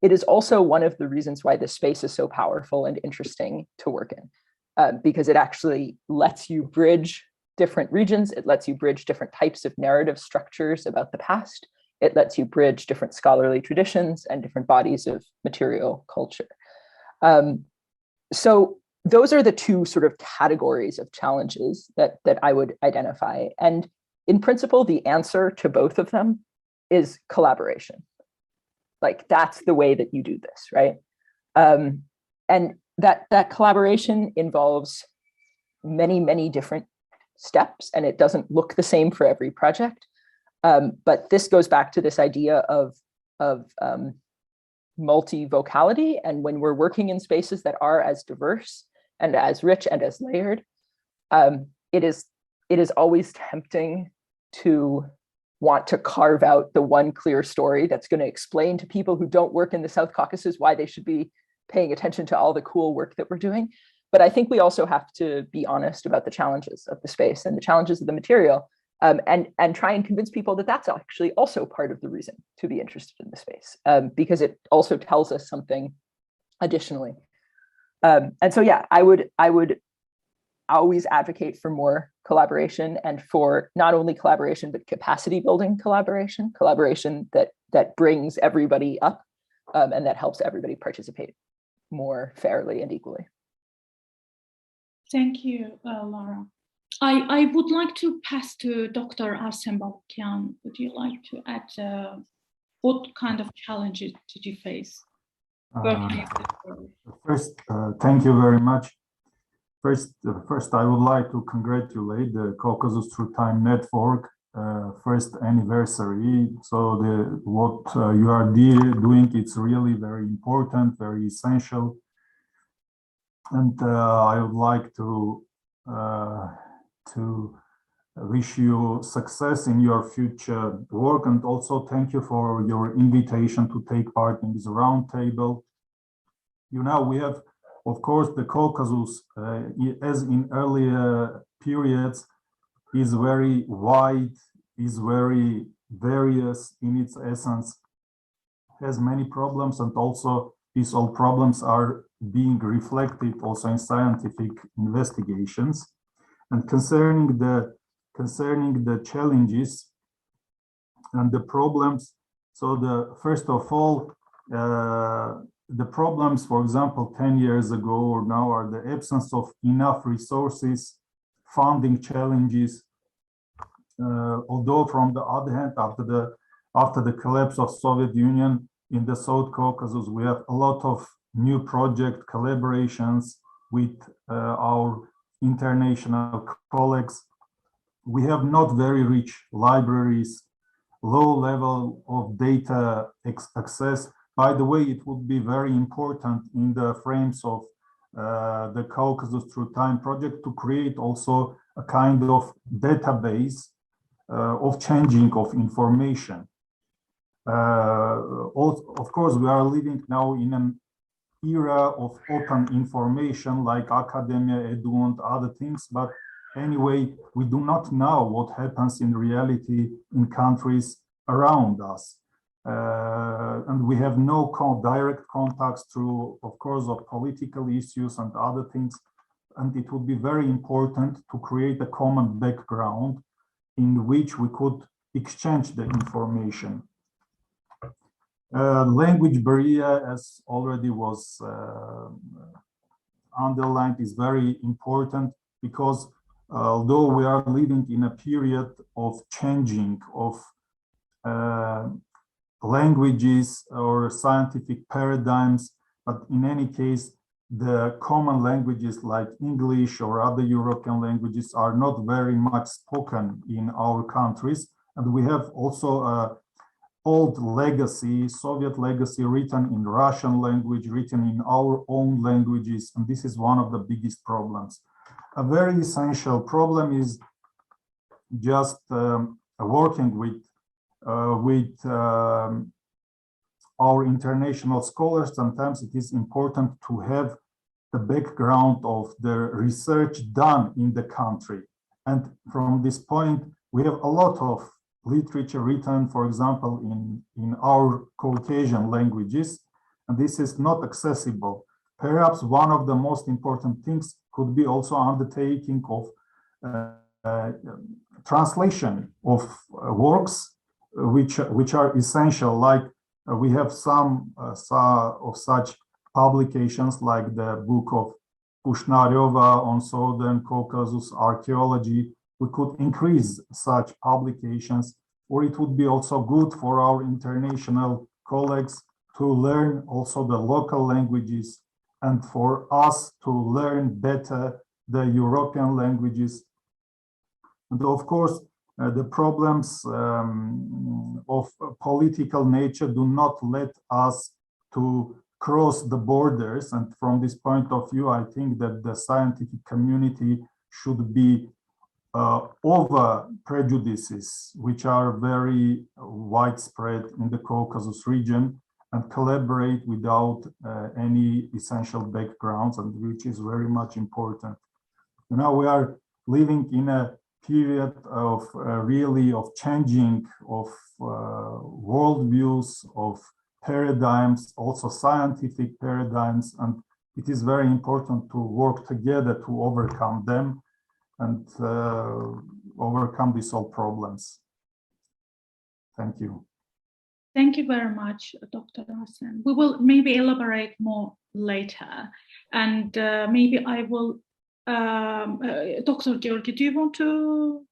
It is also one of the reasons why this space is so powerful and interesting to work in, because it actually lets you bridge different regions. It lets you bridge different types of narrative structures about the past. It lets you bridge different scholarly traditions and different bodies of material culture. So those are the two sort of categories of challenges that I would identify. And in principle, the answer to both of them is collaboration. Like that's the way that you do this, right? And that collaboration involves many, many different steps, and it doesn't look the same for every project. But this goes back to this idea of multi-vocality. And when we're working in spaces that are as diverse and as rich and as layered, it is always tempting to want to carve out the one clear story that's going to explain to people who don't work in the South Caucasus why they should be paying attention to all the cool work that we're doing. But I think we also have to be honest about the challenges of the space and the challenges of the material, and try and convince people that that's actually also part of the reason to be interested in the space, because it also tells us something additionally. And so, yeah, I would always advocate for more collaboration, and for not only collaboration, but capacity building collaboration that brings everybody up, and that helps everybody participate more fairly and equally. Thank you, Laura. I would like to pass to Dr. Arsen Balukian. Would you like to add what kind of challenges did you face? First, thank you very much. First, I would like to congratulate the Caucasus Through Time Network first anniversary. So what you are doing, it's really very important, very essential. And I would like to wish you success in your future work, and also thank you for your invitation to take part in this roundtable. You know, we have, of course, the Caucasus, as in earlier periods, is very wide, is very various in its essence, has many problems, and also these all problems are being reflected also in scientific investigations. And concerning the challenges and the problems, so first of all, the problems, for example, 10 years ago or now, are the absence of enough resources, funding challenges. Although from the other hand, after the collapse of Soviet Union in the South Caucasus, we have a lot of new project collaborations with our international colleagues. We have not very rich libraries, low level of data access. By the way, it would be very important in the frames of the Caucasus Through Time project to create also a kind of database of changing of information. Of course, we are living now in an era of open information like academia, edu, and other things, but anyway, we do not know what happens in reality in countries around us. And we have no direct contacts through, of course, of political issues and other things. And it would be very important to create a common background in which we could exchange the information. Language barrier, as already was underlined, is very important because although we are living in a period of changing of languages or scientific paradigms, but in any case, the common languages like English or other European languages are not very much spoken in our countries. And we have also a old legacy, Soviet legacy, written in Russian language, written in our own languages, and this is one of the biggest problems. A very essential problem is just working with our international scholars. Sometimes it is important to have the background of the research done in the country. And from this point, we have a lot of literature written, for example, in our Caucasian languages, and this is not accessible. Perhaps one of the most important things could be also undertaking of translation of works which are essential, like we have some of such publications like the book of Kushnareva on Southern Caucasus archaeology. We could increase such publications, or it would be also good for our international colleagues to learn also the local languages and for us to learn better the European languages. And of course, the problems of political nature do not let us to cross the borders. And from this point of view, I think that the scientific community should be over prejudices, which are very widespread in the Caucasus region, and collaborate without any essential backgrounds, and which is very much important. Now we are living in a period of really of changing of worldviews, of paradigms, also scientific paradigms, and it is very important to work together to overcome them and overcome these all problems. Thank you. Thank you very much, Dr. Hassan. We will maybe elaborate more later, and maybe I will, Dr. Georgi, do you want to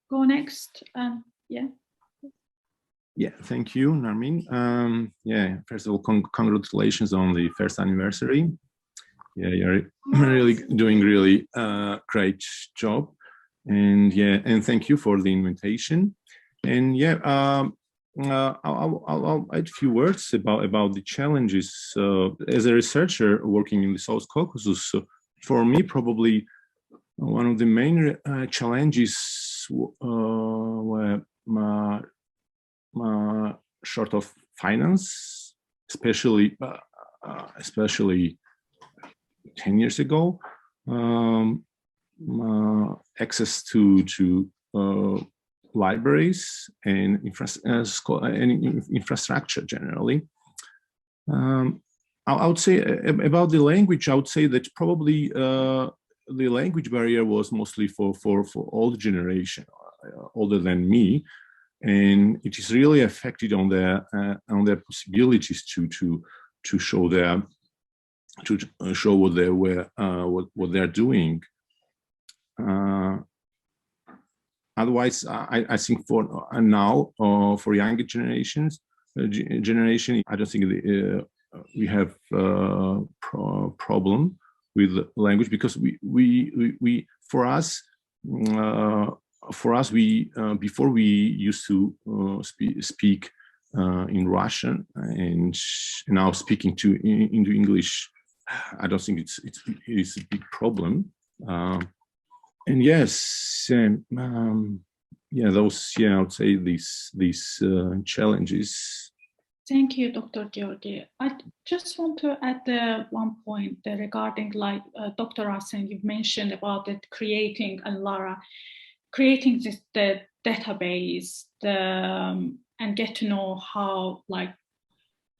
go next? Yeah. Yeah, thank you, Narmin. Yeah, first of all, congratulations on the first anniversary. Yeah, you're really doing really great job, and yeah, and thank you for the invitation. And yeah, I'll add a few words about the challenges as a researcher working in the South Caucasus. So for me, probably one of the main challenges were short of finance, especially 10 years ago. Access to libraries and infrastructure generally. I would say about the language, I would say that probably the language barrier was mostly for older generation, older than me, and it is really affected on their possibilities to show show what they were what they're doing. Otherwise, I think for now, for younger generation, I don't think we have problem with language, because for us before we used to speak in Russian, and now speaking into English, I don't think it's a big problem. And yes, yeah, those, yeah, I would say these challenges. Thank you, Dr. Georgi. I just want to add one point regarding, like Dr. Asen, you've mentioned about it, creating the database, and get to know how, like,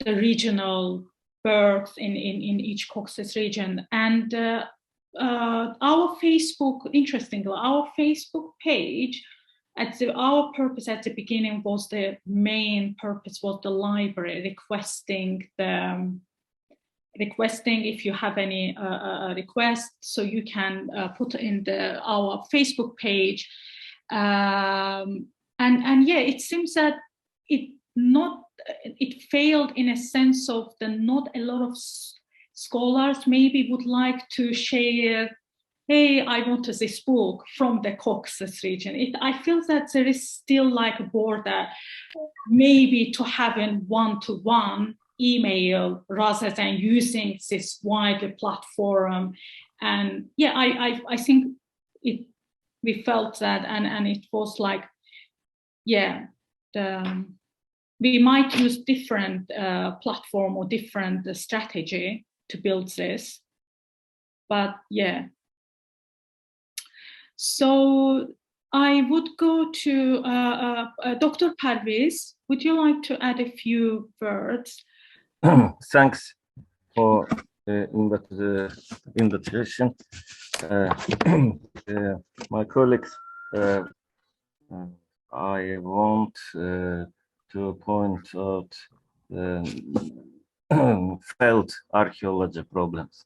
the regional births in each Caucasus region. And our Facebook, interestingly, our Facebook page, our purpose at the beginning was, the main purpose was the library requesting if you have any requests, so you can put in our Facebook page. And yeah, it seems that it failed in a sense of not a lot of scholars maybe would like to share, hey, I wanted this book from the Caucasus region. I feel that there is still like a border, maybe to having one-to-one email rather than using this wider platform. And yeah, I think we felt that, and it was like, yeah, we might use different platform or different strategy to build this, but yeah. So I would go to Dr. Parvis. Would you like to add a few words? Thanks for the invitation. My colleagues, I want to point out failed archaeology problems.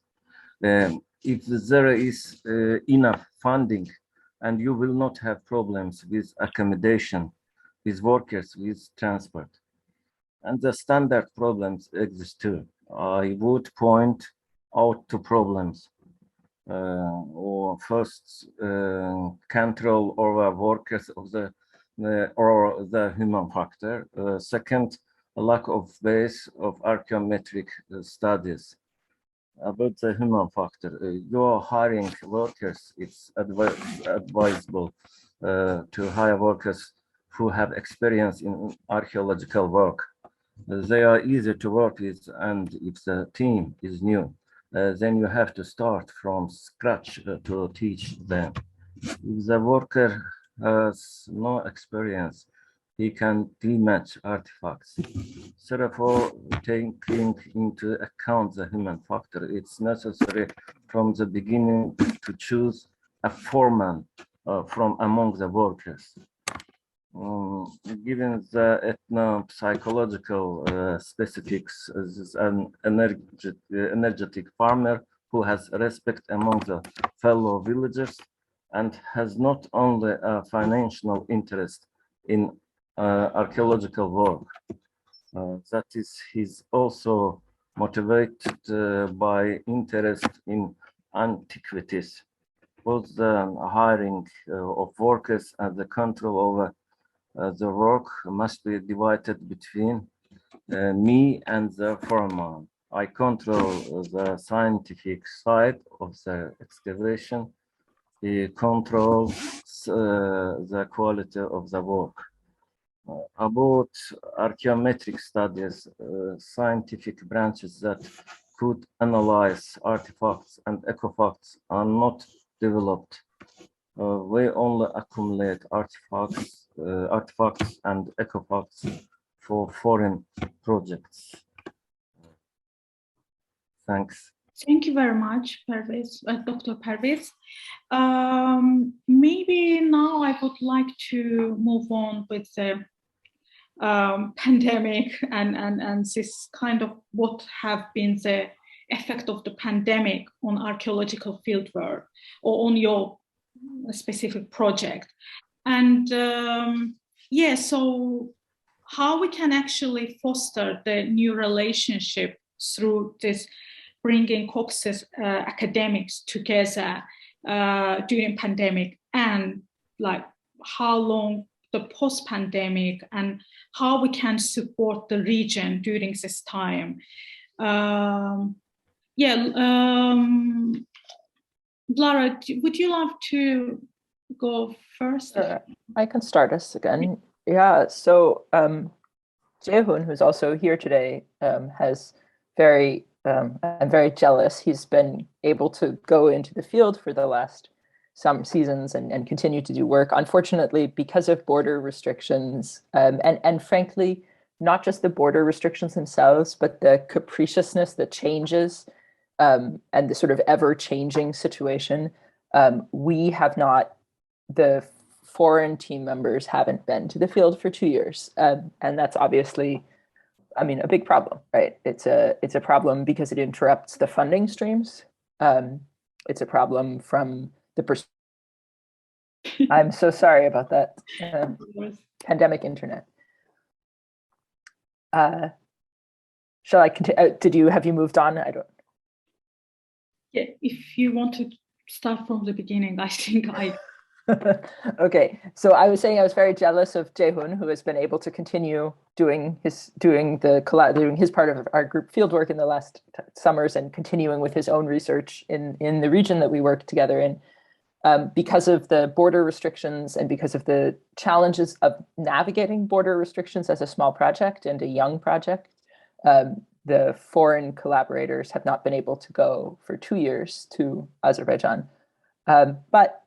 If there is enough funding, and you will not have problems with accommodation, with workers, with transport. And the standard problems exist too. I would point out two problems. Or first, control over workers of the human factor. Second, a lack of base of archaeometric studies. About the human factor, you're hiring workers, it's advisable to hire workers who have experience in archaeological work. They are easy to work with, and if the team is new, then you have to start from scratch to teach them. If the worker has no experience, he can dematch artifacts. Therefore, taking into account the human factor, it's necessary from the beginning to choose a foreman from among the workers. Given the ethno-psychological specifics, as an energetic farmer who has respect among the fellow villagers and has not only a financial interest in archaeological work, that is, he's also motivated by interest in antiquities. Both the hiring of workers and the control over the work must be divided between me and the foreman. I control the scientific side of the excavation, controls the quality of the work. About archaeometric studies, scientific branches that could analyze artifacts and ecofacts are not developed. We only accumulate artifacts and ecofacts for foreign projects. Thanks. Thank you very much, Parvis, Dr. Parvis. Maybe now I would like to move on with the pandemic and this kind of what have been the effect of the pandemic on archaeological fieldwork or on your specific project. And yeah, so how we can actually foster the new relationship through this bringing Caucasus academics together during pandemic, and like how long the post-pandemic and how we can support the region during this time. Lara, would you love to go first? I can start us again. Yeah, so Jae-hoon, who's also here today, has I'm very jealous. He's been able to go into the field for the last some seasons and continue to do work. Unfortunately, because of border restrictions, and frankly, not just the border restrictions themselves, but the capriciousness that changes and the sort of ever-changing situation, the foreign team members haven't been to the field for 2 years. And that's obviously, I mean, a big problem, right? It's a problem because it interrupts the funding streams. It's a problem from the I'm so sorry about that. Pandemic internet. Shall I continue? Have you moved on? I don't. Yeah, if you want to start from the beginning, I think I. Okay, so I was saying I was very jealous of Jae-hoon, who has been able to continue doing his part of our group fieldwork in the last summers and continuing with his own research in the region that we work together in. Because of the border restrictions and because of the challenges of navigating border restrictions as a small project and a young project, the foreign collaborators have not been able to go for 2 years to Azerbaijan. But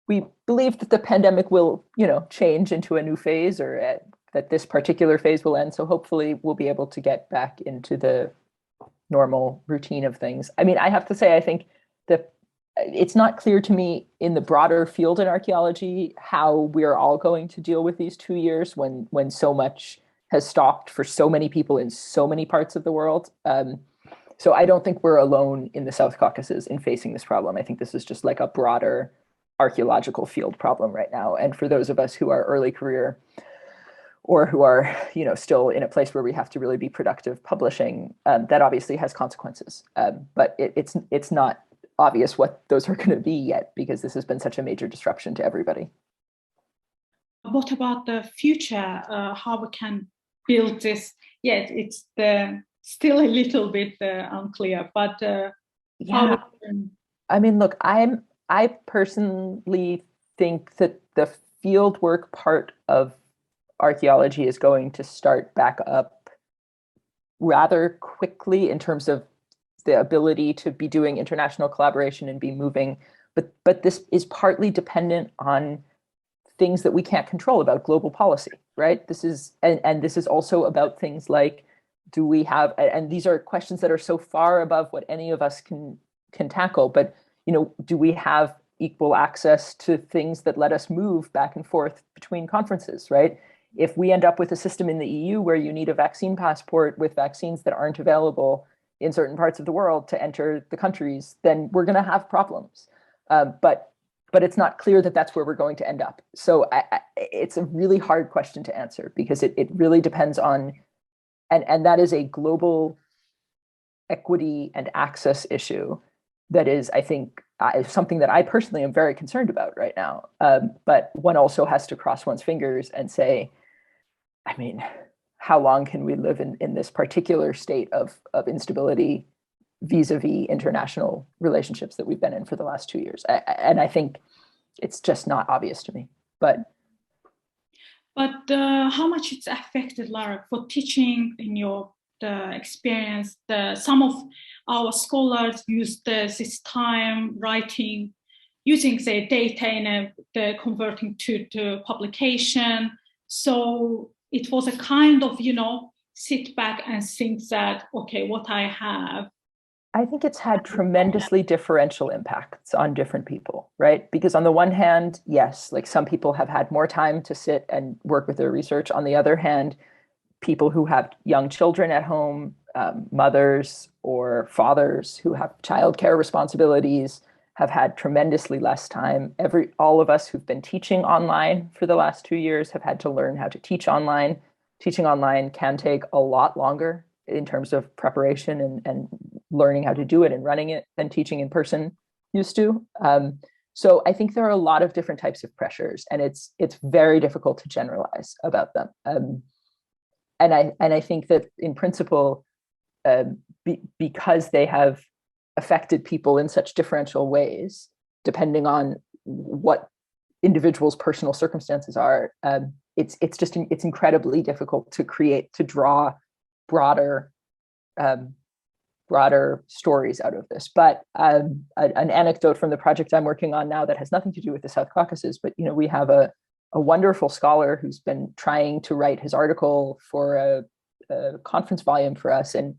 we believe that the pandemic will, change into a new phase, or that this particular phase will end. So hopefully we'll be able to get back into the normal routine of things. I mean, I have to say, I think that it's not clear to me in the broader field in archaeology how we're all going to deal with these 2 years when so much has stopped for so many people in so many parts of the world. So I don't think we're alone in the South Caucasus in facing this problem. I think this is just like a broader archaeological field problem right now. And for those of us who are early career or who are, still in a place where we have to really be productive publishing, that obviously has consequences. But it's not obvious what those are going to be yet, because this has been such a major disruption to everybody. What about the future? How we can build this? Yeah, it's still a little bit unclear, but yeah. I mean, look, I personally think that the fieldwork part of archaeology is going to start back up rather quickly in terms of the ability to be doing international collaboration and be moving. But this is partly dependent on things that we can't control about global policy, right? This is also about things like, do we have, and these are questions that are so far above what any of us can tackle, but do we have equal access to things that let us move back and forth between conferences, right? If we end up with a system in the EU where you need a vaccine passport with vaccines that aren't available in certain parts of the world to enter the countries, then we're going to have problems. But it's not clear that that's where we're going to end up. So it's a really hard question to answer, because it really depends on, and that is a global equity and access issue that is, I think, something that I personally am very concerned about right now. But one also has to cross one's fingers and say, I mean, how long can we live in this particular state of instability vis-a-vis international relationships that we've been in for the last 2 years. And I think it's just not obvious to me. But how much it's affected, Lara, for teaching in your experience? Some of our scholars use this time writing, using the data in converting to publication. So it was a kind of, sit back and think that, okay, what I have. I think it's had tremendously differential impacts on different people, right? Because on the one hand, yes, like some people have had more time to sit and work with their research. On the other hand, people who have young children at home, mothers or fathers who have childcare responsibilities, have had tremendously less time. All of us who've been teaching online for the last 2 years have had to learn how to teach online. Teaching online can take a lot longer in terms of preparation and learning how to do it and running it than teaching in person used to. So I think there are a lot of different types of pressures, and it's very difficult to generalize about them. And I think that in principle, because they have affected people in such differential ways, depending on what individuals' personal circumstances are, it's incredibly difficult to draw broader stories out of this. But an anecdote from the project I'm working on now that has nothing to do with the South Caucasus, but we have a wonderful scholar who's been trying to write his article for a conference volume for us, and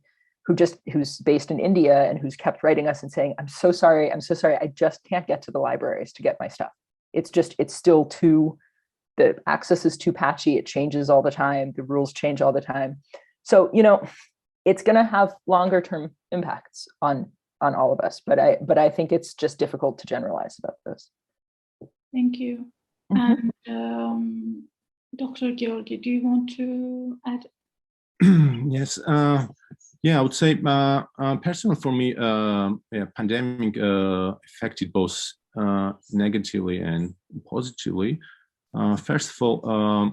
who's based in India, and who's kept writing us and saying, I'm so sorry, I just can't get to the libraries to get my stuff. It's still the access is too patchy, it changes all the time, the rules change all the time. So, it's going to have longer term impacts on all of us, but I think it's just difficult to generalize about this. Thank you. Mm-hmm. And Dr. Georgi, do you want to add? Yes. I would say personally for me, pandemic affected both negatively and positively. First of all,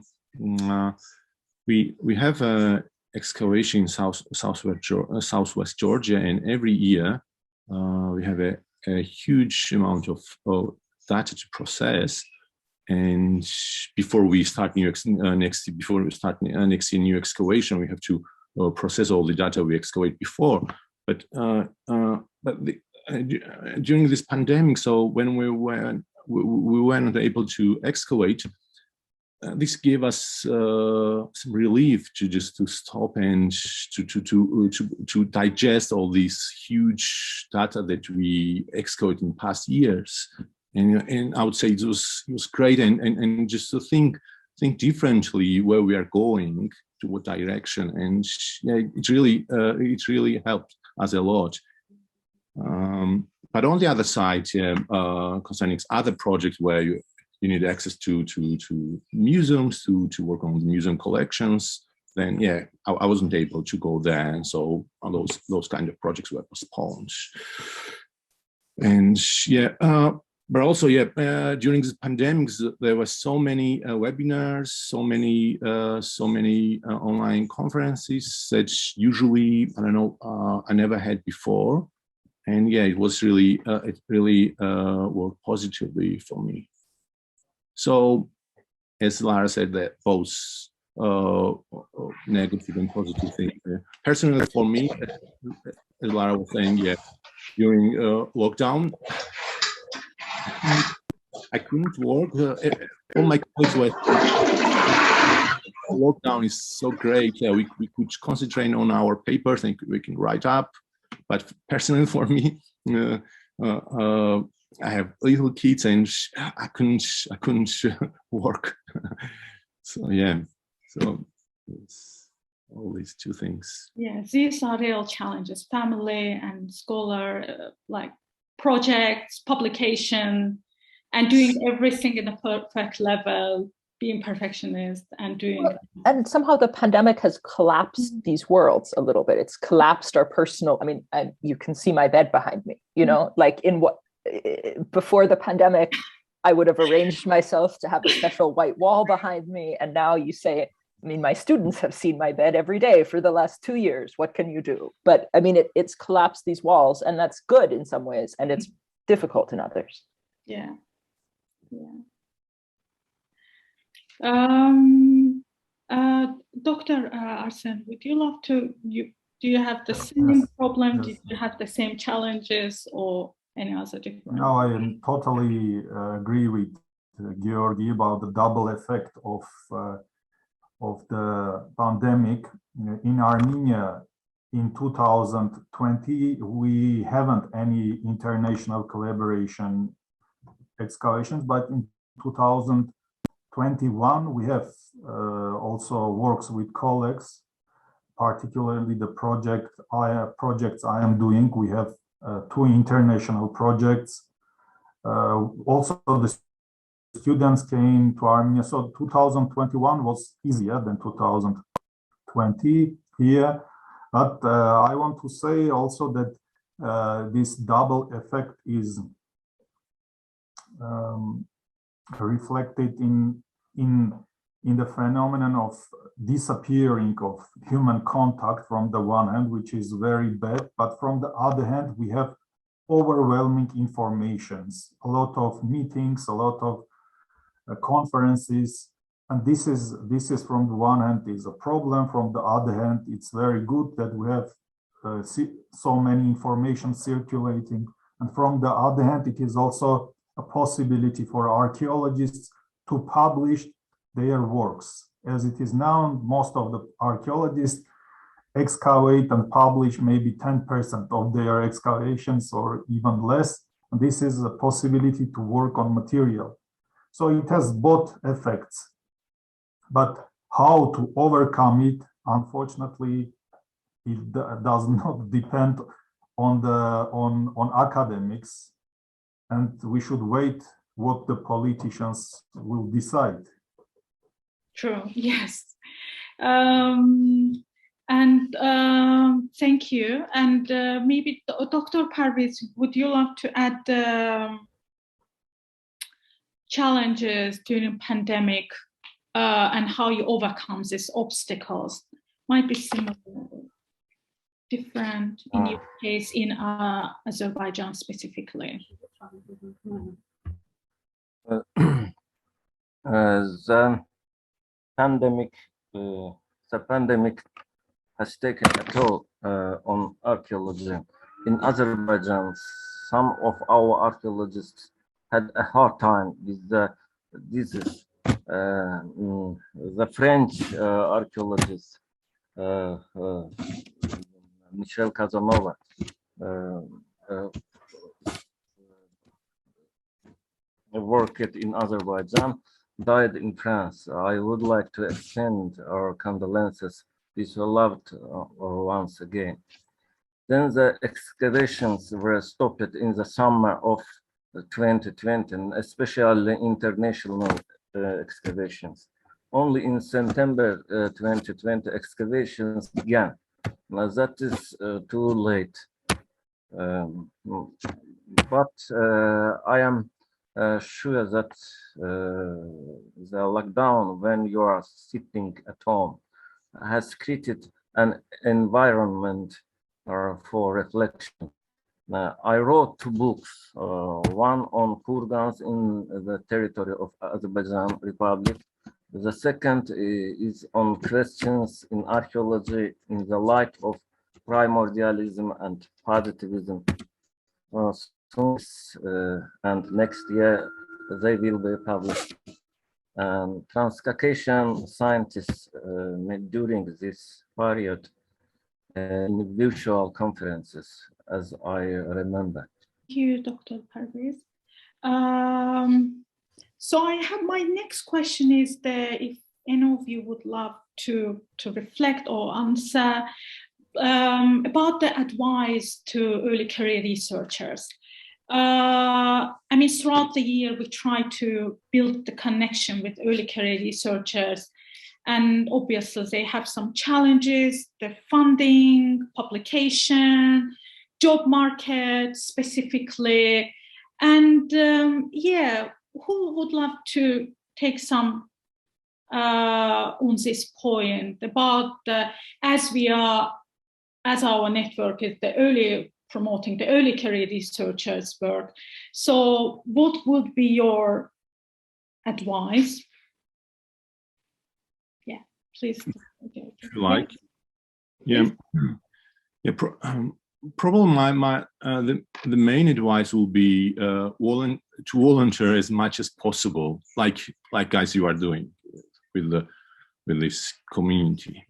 we have a excavation in southwest Georgia, and every year we have a huge amount of data to process. And before we start next year new excavation, we have to process all the data we excavate before. But during this pandemic, so when we weren't able to excavate, this gave us some relief to stop and to digest all these huge data that we excavated in past years. And I would say it was great, and just to think differently where we are going, to what direction, and it really helped us a lot. But on the other side, concerning other projects where you need access to museums to work on museum collections, then I wasn't able to go there, and so those kind of projects were postponed. And but also, during the pandemic, there were so many webinars, so many online conferences that usually, I never had before. And it was really, it really worked positively for me. So, as Lara said, that both negative and positive things. Personally, for me, as Lara was saying, during lockdown, I couldn't work. All my colleagues were. Lockdown is so great. We could concentrate on our papers and we can write up. But personally, for me, I have little kids and I couldn't work. So so it's all these two things. Yeah, these are real challenges: family and scholar, like projects, publication, and doing everything in a perfect level, being perfectionist and doing. And somehow the pandemic has collapsed these worlds a little bit. It's collapsed our personal, and you can see my bed behind me, like before the pandemic, I would have arranged myself to have a special white wall behind me. And now you say, I mean, my students have seen my bed every day for the last 2 years. What can you do? But I mean, it's collapsed these walls, and that's good in some ways, and it's difficult in others. Yeah. Dr. Arsen, would you love to, do you have the same problem? Yes. Did you have the same challenges or any other different? No, I totally agree with Georgi about the double effect of the pandemic. In Armenia in 2020, we haven't any international collaboration excavations, but in 2021, we have also works with colleagues, particularly the projects I am doing. We have 2 international projects. Also, the students came to Armenia, so 2021 was easier than 2020 here. But I want to say also that this double effect is reflected in the phenomenon of disappearing of human contact from the one hand, which is very bad, but from the other hand, we have overwhelming informations, a lot of meetings, a lot of conferences, and this is from the one hand is a problem. From the other hand, it's very good that we have so many information circulating, and from the other hand, it is also a possibility for archaeologists to publish their works. As it is now, most of the archaeologists excavate and publish maybe 10% of their excavations or even less. And this is a possibility to work on material. So it has both effects. But how to overcome it, unfortunately, it does not depend on academics. And we should wait what the politicians will decide. True, yes. Thank you. And maybe Dr. Parvis, would you love to add challenges during pandemic and how you overcome these obstacles? Might be similar, different in your case in Azerbaijan specifically. The pandemic has taken a toll on archaeology. In Azerbaijan, some of our archaeologists had a hard time with the disease. The French archaeologist Michel Casanova worked in Azerbaijan, died in France. I would like to extend our condolences with your loved once again. Then the excavations were stopped in the summer of 2020, and especially international excavations. Only in September 2020 excavations began. Now that is too late. But I am sure that the lockdown, when you are sitting at home, has created an environment for reflection. I wrote 2 books, one on kurgans in the territory of Azerbaijan Republic. The second is on questions in archaeology in the light of primordialism and positivism. And next year they will be published. Transcaucasian scientists met during this period in virtual conferences, as I remember. Thank you, Dr. Parvis. So I have my next question is that if any of you would love to reflect or answer about the advice to early career researchers. I mean, throughout the year, we try to build the connection with early career researchers. And obviously, they have some challenges, the funding, publication, job market specifically. And yeah, who would love to take some on this point about as our network is promoting the early career researchers' work. So what would be your advice? Yeah, please. If you like. Yeah. Yeah. Probably the main advice will be to volunteer as much as possible, like guys you are doing with this community.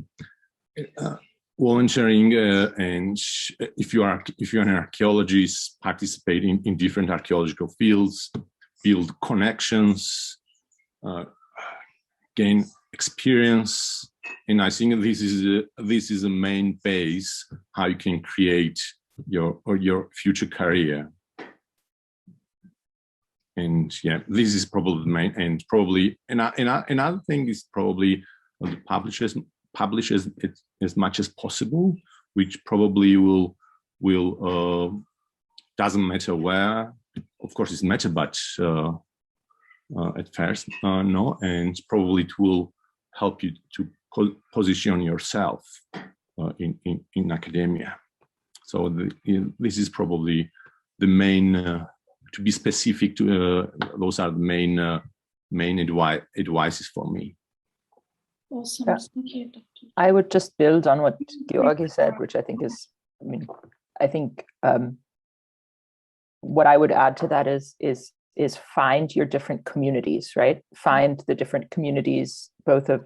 Volunteering and if you're an archaeologist, participating in different archaeological fields, build connections, gain experience, and I think this is the main base how you can create your future career. And yeah, this is probably the main, and probably another thing is probably the publishers it as much as possible, which probably will doesn't matter where. Of course, it matters, but at first, no, and probably it will help you to position yourself in academia. So this is probably the main. To be specific, those are the main advices for me. Awesome. Yeah. Thank you, Dr. I would just build on what Georgi said, which I think is, I think what I would add to that is find your different communities, right? Find the different communities, both of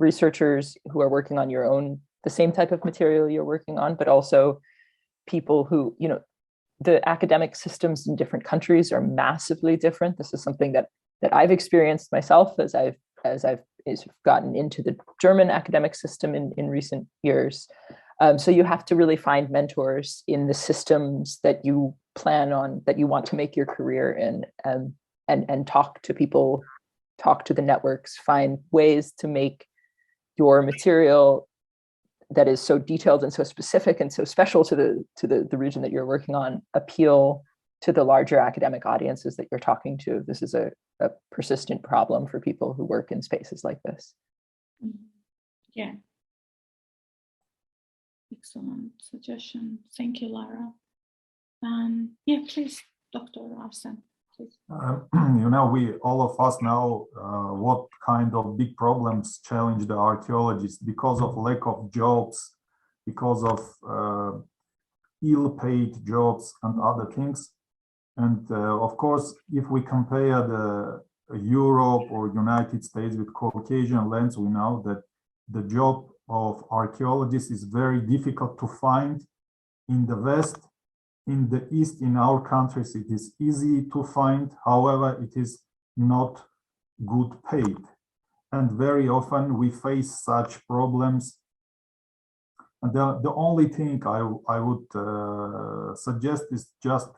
researchers who are working on the same type of material you're working on, but also people who, the academic systems in different countries are massively different. This is something that I've experienced myself as I've gotten into the German academic system in recent years. So you have to really find mentors in the systems that you plan on, that you want to make your career in, and talk to people, talk to the networks, find ways to make your material that is so detailed and so specific and so special to the region that you're working on appeal to the larger academic audiences that you're talking to. This is a persistent problem for people who work in spaces like this. Yeah. Excellent suggestion. Thank you, Lara. And yeah, please, Dr. Arsen. We all of us know what kind of big problems challenge the archaeologists because of lack of jobs, because of ill-paid jobs and other things. And of course, if we compare the Europe or United States with Caucasian lands, we know that the job of archaeologists is very difficult to find in the West. In the East, in our countries, it is easy to find. However, it is not good paid. And very often we face such problems. And the only thing I would suggest is just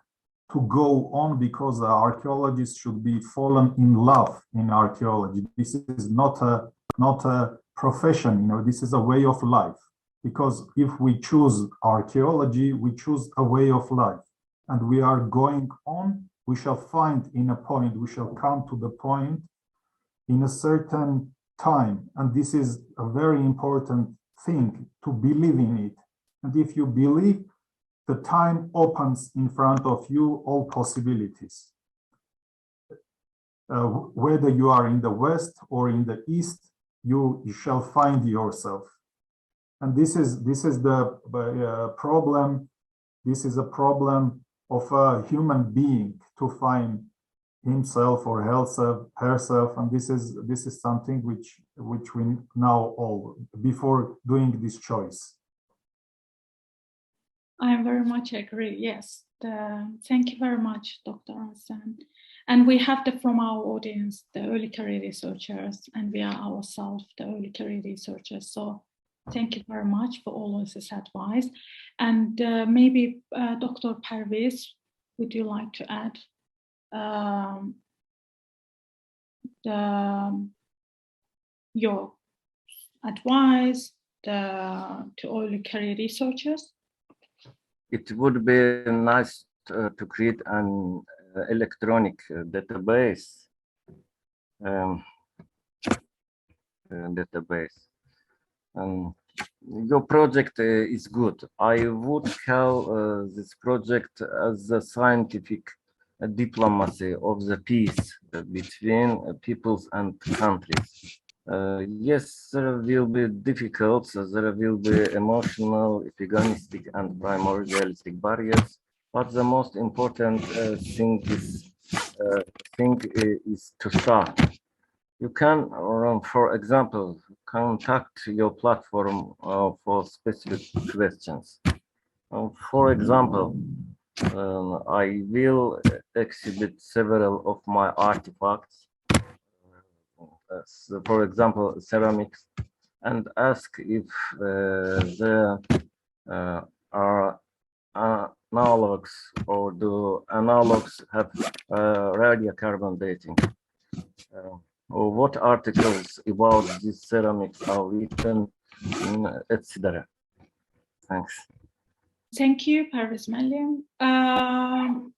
to go on, because the archaeologists should be fallen in love in archaeology. This is not a profession, this is a way of life. Because if we choose archaeology, we choose a way of life, and we are going on, we shall find in a point, we shall come to the point in a certain time. And this is a very important thing, to believe in it. And if you believe, the time opens in front of you all possibilities. Whether you are in the West or in the East, you shall find yourself. And this is the problem. This is a problem of a human being, to find himself or herself, and this is something which we know all before doing this choice. I very much agree. Yes. Thank you very much, Dr. Arsen. And we have from our audience the early career researchers, and we are ourselves the early career researchers. So thank you very much for all of this advice. And maybe Dr. Parvis, would you like to add your advice to early career researchers? It would be nice to create an electronic database database. Your project is good. I would call this project as the scientific diplomacy of the peace between peoples and countries. Yes, there will be difficult, there will be emotional, epigonistic, and primordialistic barriers, but the most important thing is to start. You can, for example, contact your platform for specific questions. For example, I will exhibit several of my artifacts, for example, ceramics, and ask if there are analogs, or do analogs have radiocarbon dating? Or what articles about these ceramics are written, etc. Thanks. Thank you, Parvis Gassimov.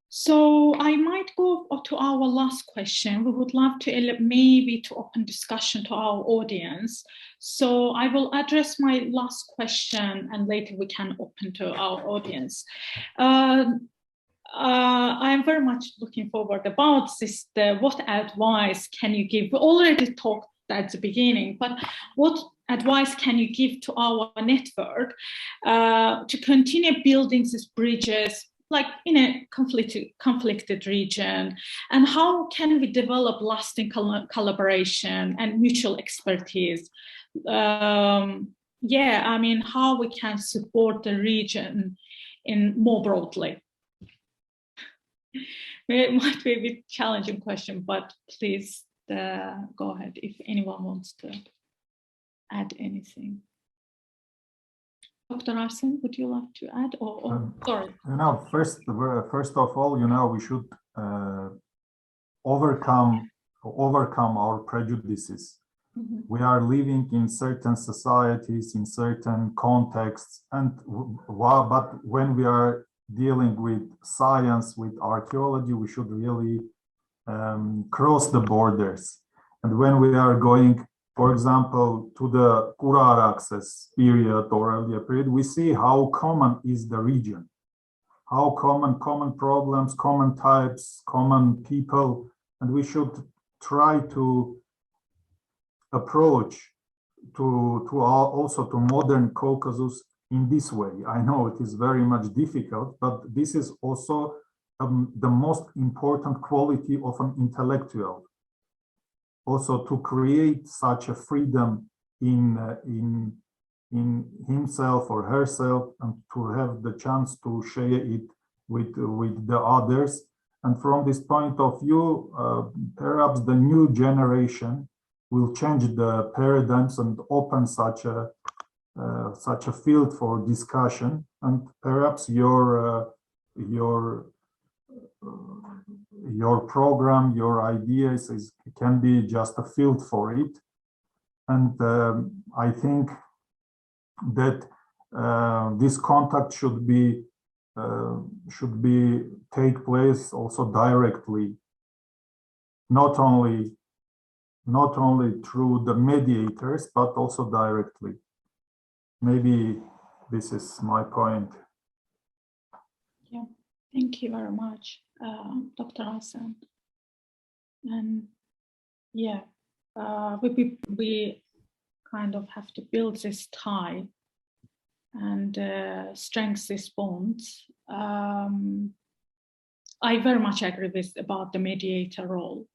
So I might go to our last question. We would love to maybe to open discussion to our audience. So I will address my last question and later we can open to our audience. I'm very much looking forward about this. What advice can you give? We already talked at the beginning, but what advice can you give to our network to continue building these bridges, like in a conflicted region, and how can we develop lasting collaboration and mutual expertise? Yeah, I mean, how we can support the region in more broadly. It might be a bit challenging question, but please go ahead if anyone wants to add anything. Dr. Arsen, would you like to add? Or sorry. First of all, we should overcome our prejudices. Mm-hmm. We are living in certain societies, in certain contexts, but when we are dealing with science, with archaeology, we should really cross the borders. And when we are going, for example, to the Ura-Araxes period or earlier period, we see how common is the region, how common problems, common types, common people, and we should try to approach also to modern Caucasus in this way. I know it is very much difficult, but this is also the most important quality of an intellectual. Also to create such a freedom in himself or herself, and to have the chance to share it with the others. And from this point of view, perhaps the new generation will change the paradigms and open such a field for discussion, and perhaps your program, your ideas can be just a field for it. And I think that this contact should take place also directly, not only through the mediators, but also directly. Maybe this is my point. Yeah, thank you very much, Dr. Arsen. And yeah, we kind of have to build this tie and strengthen these bonds. I very much agree with about the mediator role.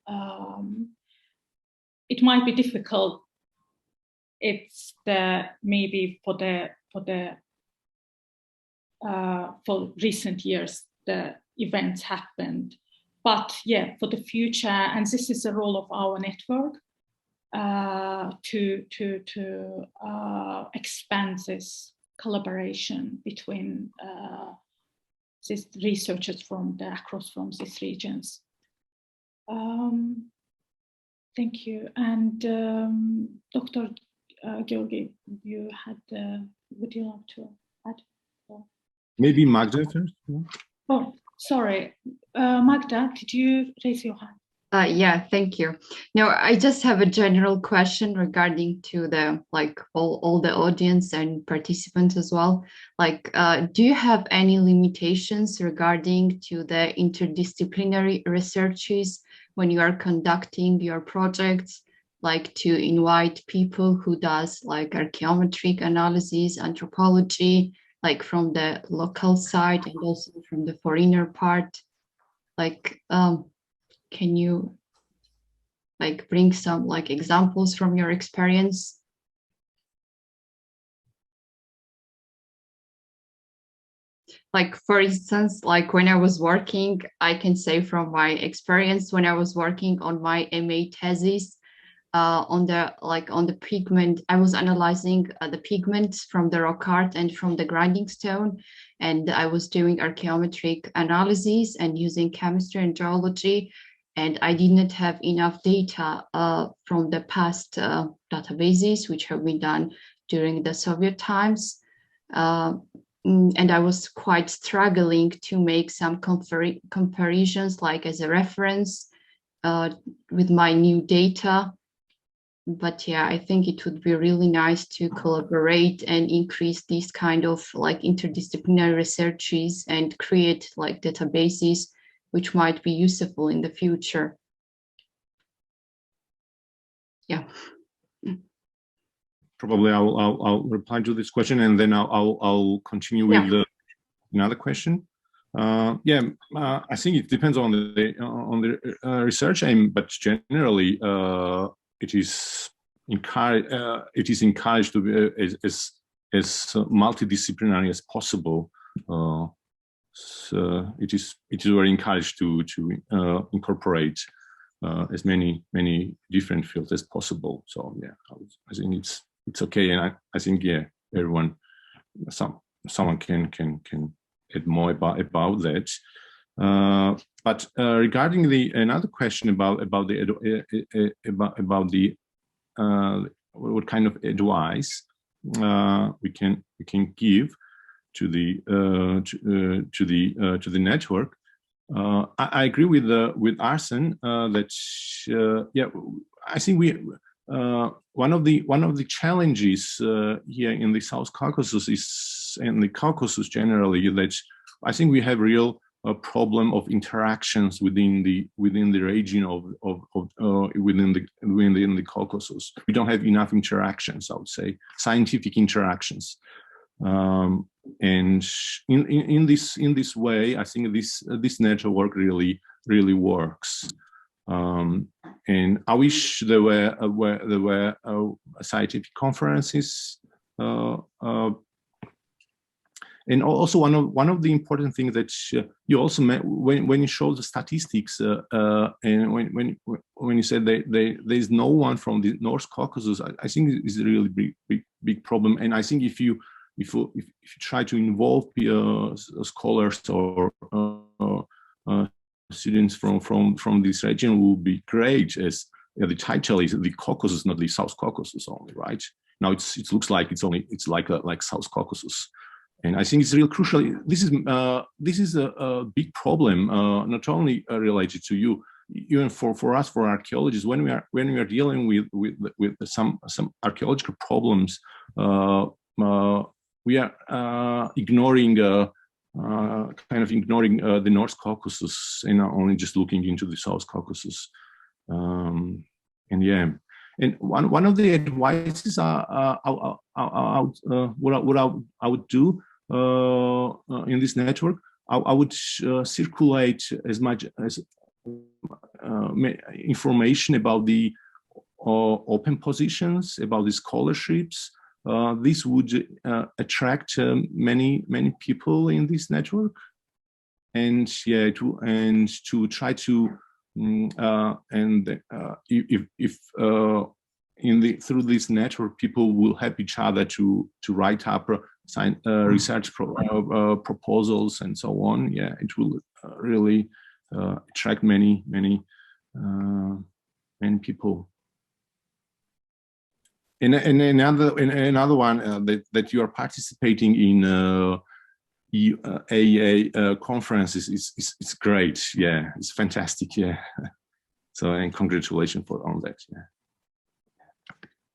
It might be difficult. It's maybe for recent years the events happened, but yeah, for the future, and this is the role of our network to expand this collaboration between these researchers across these regions. Thank you. And Dr. Georgi, you had, would you like to add? Maybe Magda first. Oh, sorry. Magda, did you raise your hand? Yeah, thank you. Now, I just have a general question regarding to the all the audience and participants as well. Do you have any limitations regarding to the interdisciplinary researches when you are conducting your projects, like to invite people who does like archaeometric analysis, anthropology, like from the local side and also from the foreigner part? Can you bring some examples from your experience? For instance, when I was working, I can say from my experience when I was working on my MA thesis on the pigment, I was analyzing the pigments from the rock art and from the grinding stone, and I was doing archaeometric analysis and using chemistry and geology. And I did not have enough data from the past databases, which have been done during the Soviet times. And I was quite struggling to make some comparisons, as a reference with my new data. But yeah, I think it would be really nice to collaborate and increase these kind of interdisciplinary researches and create databases which might be useful in the future. Yeah. Probably I'll reply to this question, and then I'll continue with another question. I think it depends on the research aim, but generally it is encouraged to be as multidisciplinary as possible. So it is very encouraged to incorporate as many different fields as possible. So yeah, I think it's okay, and I think everyone, someone can add more about that. But regarding another question about the what kind of advice we can give to the network. I agree with Arsen that I think one of the challenges here in the South Caucasus is, and the Caucasus generally, that I think we have real problem of interactions within the region within the Caucasus. We don't have enough interactions, I would say, scientific interactions. And in this way, I think this network really works. And I wish there were scientific conferences. And also one of the important things that you also met when you show the statistics, and when you said there is no one from the North Caucasus, I think it's a really big problem. And I think if you try to involve scholars or students from this region, will be great. As the title is the Caucasus, not the South Caucasus only, right? Now it looks like it's like South Caucasus, and I think it's real crucial. This is a big problem, not only related to you, even for us, for archaeologists, when we are dealing with some archaeological problems. We are ignoring the North Caucasus and only just looking into the South Caucasus. And one of the advices what I would do in this network, I would circulate as much as information about the open positions, about the scholarships. This would attract many people in this network, and to try to through this network, people will help each other to write up research proposals and so on. Yeah, it will really attract many people. And another one that you are participating in AEA conferences is great. Yeah, it's fantastic. Yeah, So, and congratulations on that. Yeah.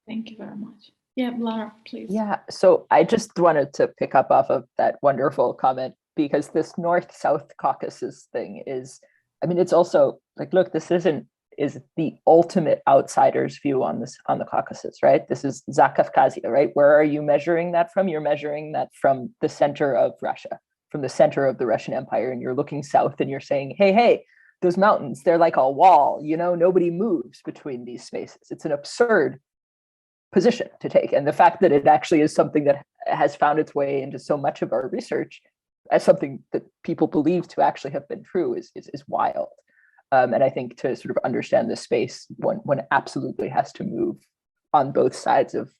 Thank you very much. Yeah, Lara, please. Yeah, so I just wanted to pick up off of that wonderful comment, because this North-South Caucasus thing is, I mean, it's also like, look, this is the ultimate outsider's view on the Caucasus, right? This is Zakavkazia, right? Where are you measuring that from? You're measuring that from the center of Russia, from the center of the Russian Empire, and you're looking south and you're saying, hey, those mountains, they're like a wall, you know, nobody moves between these spaces. It's an absurd position to take. And the fact that it actually is something that has found its way into so much of our research as something that people believe to actually have been true is wild. And I think to sort of understand this space, one absolutely has to move on both sides of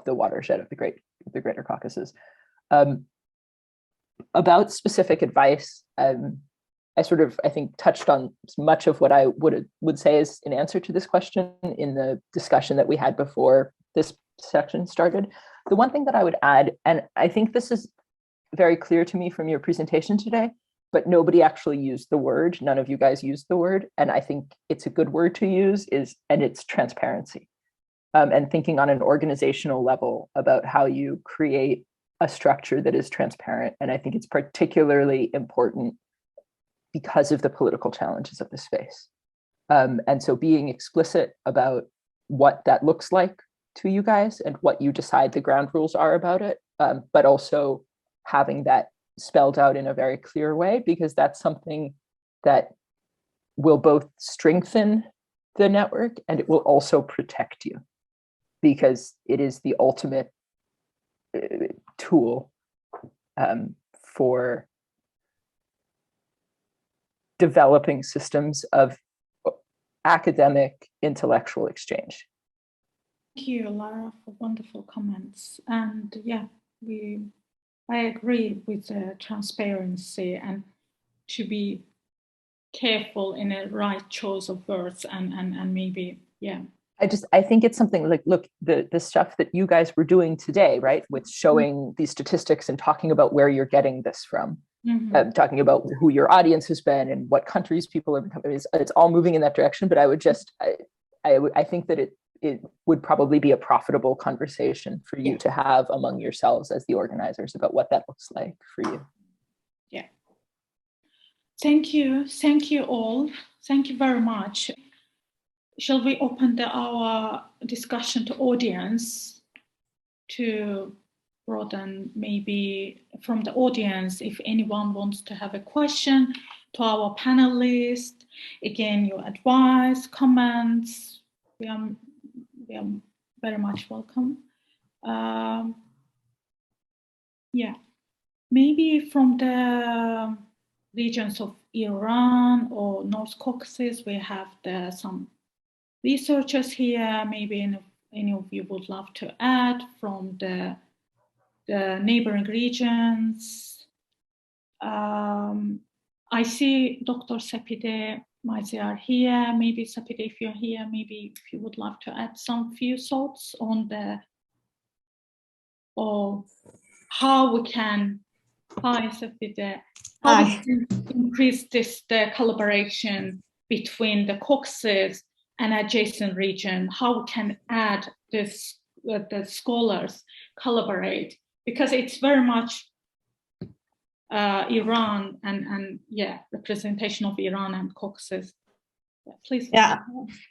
the watershed of the Greater Caucasus. About specific advice, I think touched on much of what I would say is an answer to this question in the discussion that we had before this section started. The one thing that I would add, and I think this is very clear to me from your presentation today, but nobody actually used the word, none of you guys used the word, and I think it's a good word to use, and it's transparency. And thinking on an organizational level about how you create a structure that is transparent. And I think it's particularly important because of the political challenges of the space. And so being explicit about what that looks like to you guys and what you decide the ground rules are about it, but also having that spelled out in a very clear way, because that's something that will both strengthen the network and it will also protect you, because it is the ultimate tool for developing systems of academic intellectual exchange. Thank you, Lara, for wonderful comments. And yeah, I agree with the transparency and to be careful in a right choice of words and maybe, yeah. I think it's something like, look, the stuff that you guys were doing today, right, with showing these statistics and talking about where you're getting this from, talking about who your audience has been and what countries people have become, it's all moving in that direction. But I would just, I think that it would probably be a profitable conversation for you to have among yourselves as the organizers about what that looks like for you. Yeah. Thank you all. Thank you very much. Shall we open our discussion to audience to broaden, maybe from the audience, if anyone wants to have a question to our panelists, again, your advice, comments, we are very much welcome. Yeah, maybe from the regions of Iran or North Caucasus, we have some researchers here. Maybe any of you would love to add from the neighboring regions. I see Dr. Sapide Maziar here. Maybe Sapide, if you're here, maybe if you would love to add few thoughts on how we can, Sapide, how we can increase the collaboration between the Caucasus and adjacent region, how we can add this, the scholars collaborate, because it's very much Iran and yeah, representation of Iran and Caucasus. Yeah, please.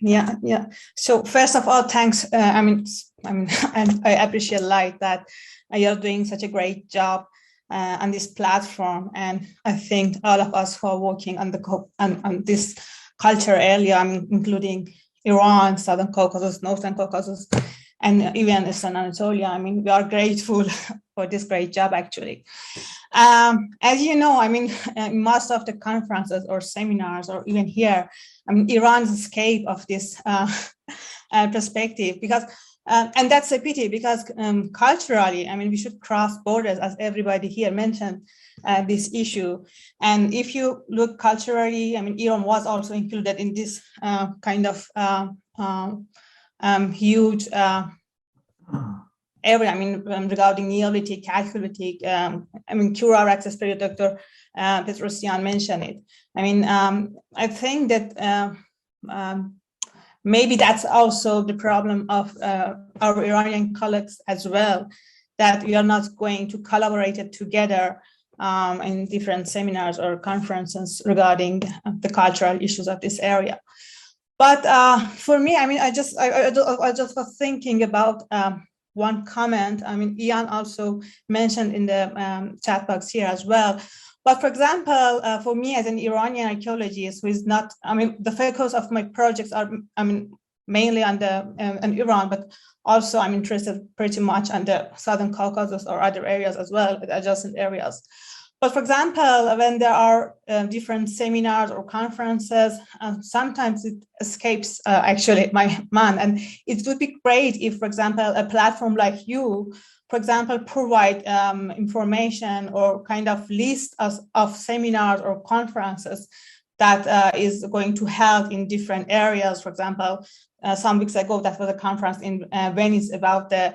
Yeah. So first of all, thanks. And I appreciate that you're doing such a great job on this platform, and I think all of us who are working on this culture area, including Iran, Southern Caucasus, Northern Caucasus, and even Eastern Anatolia. We are grateful for this great job, actually. As you know, in most of the conferences or seminars, or even here, Iran's escape of this perspective, because, and that's a pity, because culturally, we should cross borders, as everybody here mentioned this issue. And if you look culturally, Iran was also included in this kind of huge area, regarding Neolithic, Chalcolithic, Kura access period, Dr. Petrosyan mentioned it. I think that maybe that's also the problem of our Iranian colleagues as well, that we are not going to collaborate it together in different seminars or conferences regarding the cultural issues of this area. But for me, I mean, I just was thinking about one comment. I mean, Ian also mentioned in the chat box here as well. But for example, for me as an Iranian archaeologist, who is not, I mean, the focus of my projects are, I mean, mainly on Iran, but also I'm interested pretty much on the Southern Caucasus or other areas as well, adjacent areas. But for example, when there are different seminars or conferences, sometimes it escapes actually my mind. And it would be great if, for example, a platform like you, for example, provide information or kind of list of seminars or conferences that is going to help in different areas. For example, some weeks ago, that was a conference in Venice about the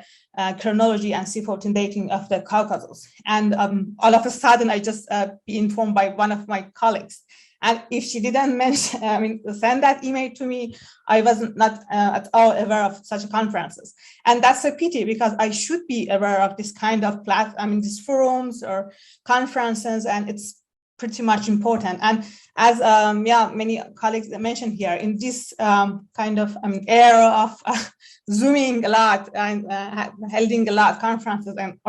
chronology and C14 dating of the Caucasus. And all of a sudden, I just be informed by one of my colleagues. And if she didn't mention, I mean, send that email to me, I wasn't not at all aware of such conferences. And that's a pity, because I should be aware of this kind of these forums or conferences, and it's pretty much important. And as many colleagues mentioned here, in this kind of era of Zooming a lot and holding a lot of conferences and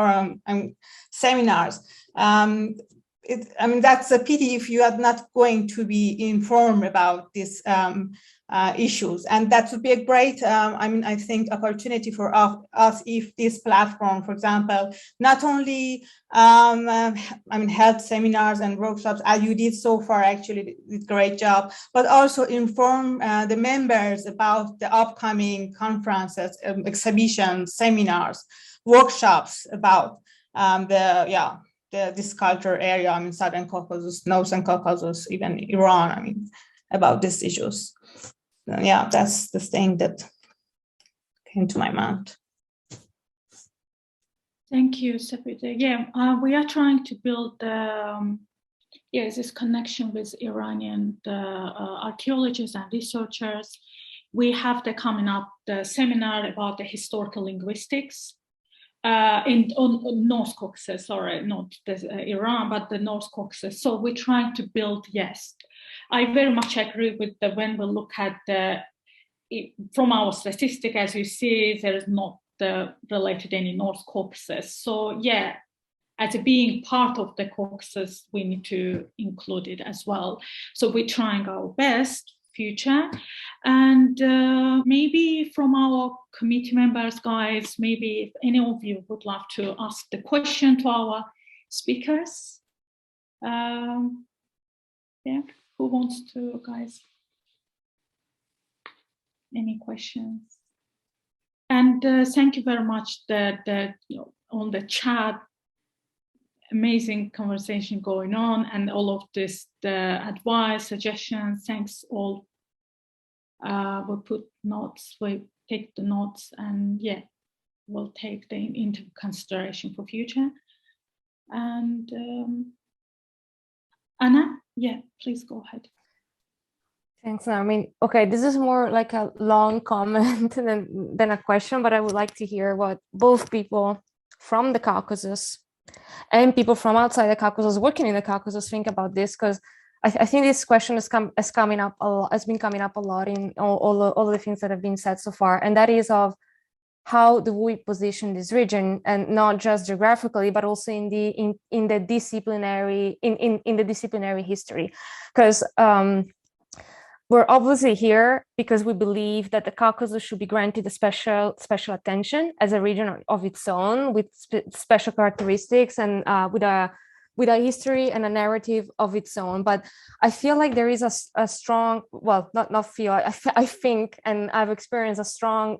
seminars, that's a pity if you are not going to be informed about these issues. And that would be a great, I think, opportunity for us if this platform, for example, not only, held seminars and workshops, as you did so far, actually did a great job, but also inform the members about the upcoming conferences, exhibitions, seminars, workshops about this culture area, Southern Caucasus, Northern Caucasus, even Iran, about these issues. That's the thing that came to my mind. Thank you, Sapita. We are trying to build this connection with Iranian archaeologists and researchers. We have coming up the seminar about the historical linguistics on North Caucasus, sorry, not Iran, but the North Caucasus. So we're trying to build, I very much agree with when we look at from our statistic, as you see, there is not related any North Caucasus. So as being part of the Caucasus, we need to include it as well. So we're trying our best future. And maybe from our committee members, guys, maybe if any of you would love to ask the question to our speakers. Who wants to, guys? Any questions? And thank you very much that on the chat, amazing conversation going on, and all of this, the advice, suggestions, thanks all. We'll put notes, we take the notes, and we'll take them into consideration for future. And Anna, please go ahead. Thanks. Okay, this is more like a long comment than a question, but I would like to hear what both people from the Caucasus and people from outside the Caucasus, working in the Caucasus, think about this, because I think this question has been coming up a lot in all the things that have been said so far, and that is of how do we position this region, and not just geographically, but also in the disciplinary history, because we're obviously here because we believe that the Caucasus should be granted a special attention as a region of its own, with special characteristics and with a history and a narrative of its own. But I feel like there is a strong, well, I think, and I've experienced a strong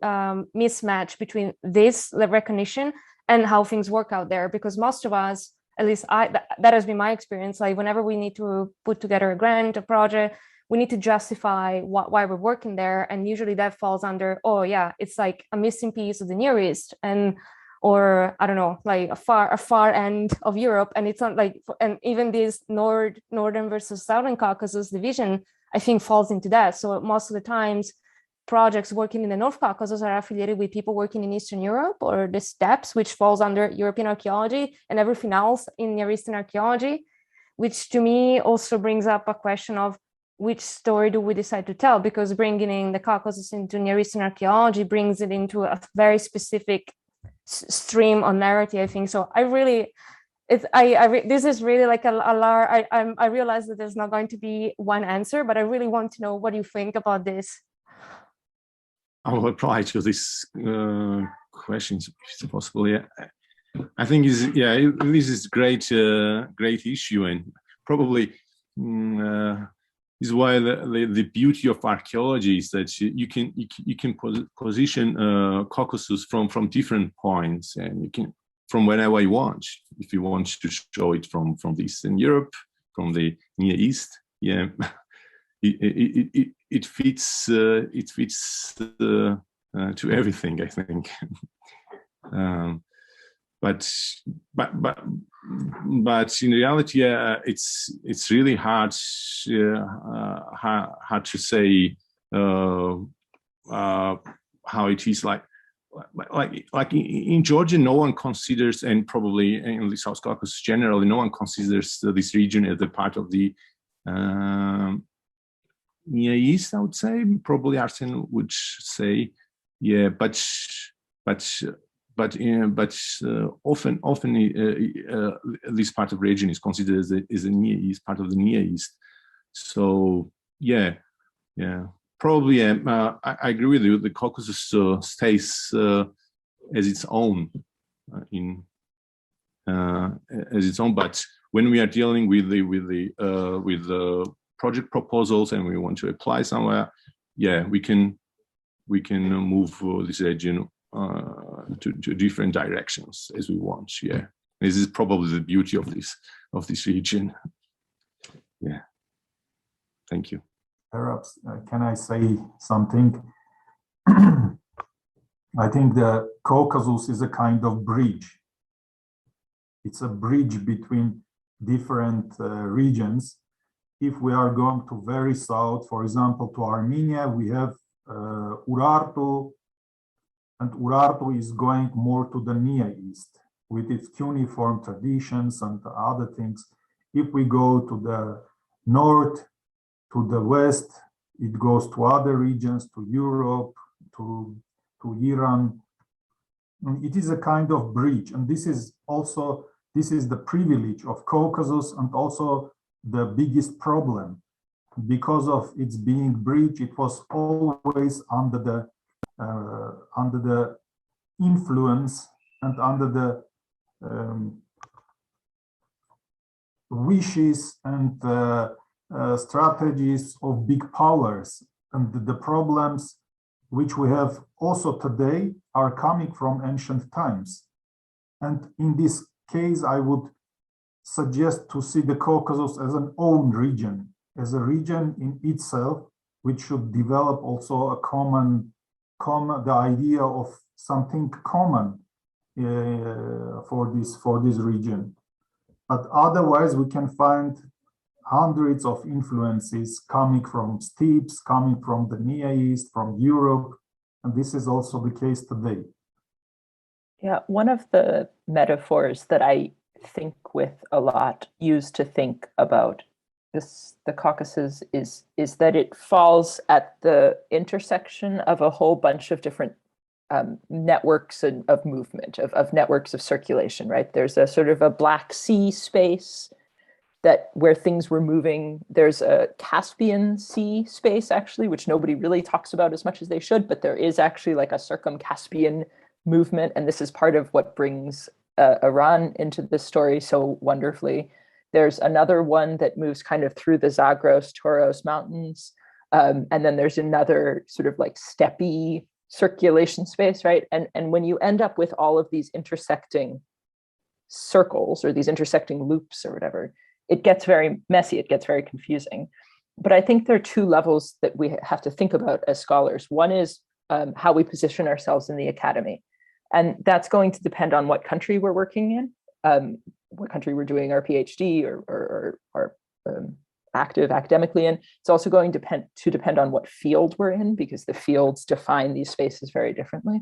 mismatch between this recognition and how things work out there, because most of us, at least that has been my experience, like whenever we need to put together a grant, a project, we need to justify why we're working there, and usually that falls under, it's like a missing piece of the Near East, or I don't know, like a far end of Europe, and it's not like, and even this northern versus southern Caucasus division, I think falls into that. So most of the times, projects working in the North Caucasus are affiliated with people working in Eastern Europe or the steppes, which falls under European archaeology, and everything else in Near Eastern archaeology, which to me also brings up a question of which story do we decide to tell? Because bringing in the Caucasus into Near Eastern archaeology brings it into a very specific stream on narrative, I think. So I really, this is really like I realize that there's not going to be one answer, but I really want to know what you think about this. I will reply to this questions, if it's possible. Yeah, I think this is great issue, and probably is why the beauty of archaeology is that you can position Caucasus from different points, and you can from whenever you want. If you want to show it from the Eastern Europe, from the Near East, yeah. It fits to everything, I think. But in reality, it's really hard to say how it is like in Georgia. No one considers, and probably in the South Caucasus generally, no one considers this region as a part of the Near East, I would say. Probably Arsen would say, yeah, but often this part of the region is considered as a Near East, part of the Near East. So yeah, probably I agree with you. The Caucasus stays as its own as its own. But when we are dealing with the project proposals and we want to apply somewhere, yeah, we can move this region to different directions as we want. Yeah, this is probably the beauty of this region. Yeah, thank you. Perhaps can I say something? I think the Caucasus is a kind of bridge. It's a bridge between different regions. If we are going to very south, for example, to Armenia, we have Urartu, and Urartu is going more to the Near East with its cuneiform traditions and other things. If we go to the north, to the west, it goes to other regions, to Europe, to Iran. And it is a kind of bridge, and this is the privilege of Caucasus, and also the biggest problem. Because of its being bridge, it was always under the influence and under the wishes and strategies of big powers. And the problems which we have also today are coming from ancient times. And in this case, I would suggest to see the Caucasus as an own region, as a region in itself, which should develop also a the idea of something common for this region. But otherwise, we can find hundreds of influences coming from steppes, coming from the Near East, from Europe, and this is also the case today. Yeah, one of the metaphors that I think with a lot, used to think about the Caucasus is that it falls at the intersection of a whole bunch of different networks of movement, of networks of circulation, right? There's a sort of a Black Sea space where things were moving. There's a Caspian Sea space, actually, which nobody really talks about as much as they should, but there is actually like a circum-Caspian movement, and this is part of what brings Iran into this story so wonderfully. There's another one that moves kind of through the Zagros-Taurus mountains, and then there's another sort of like steppy circulation space, right? And when you end up with all of these intersecting circles or these intersecting loops or whatever, it gets very messy, it gets very confusing. But I think there are two levels that we have to think about as scholars. One is how we position ourselves in the academy. And that's going to depend on what country we're working in, what country we're doing our PhD or active academically in. It's also going to depend on what field we're in, because the fields define these spaces very differently.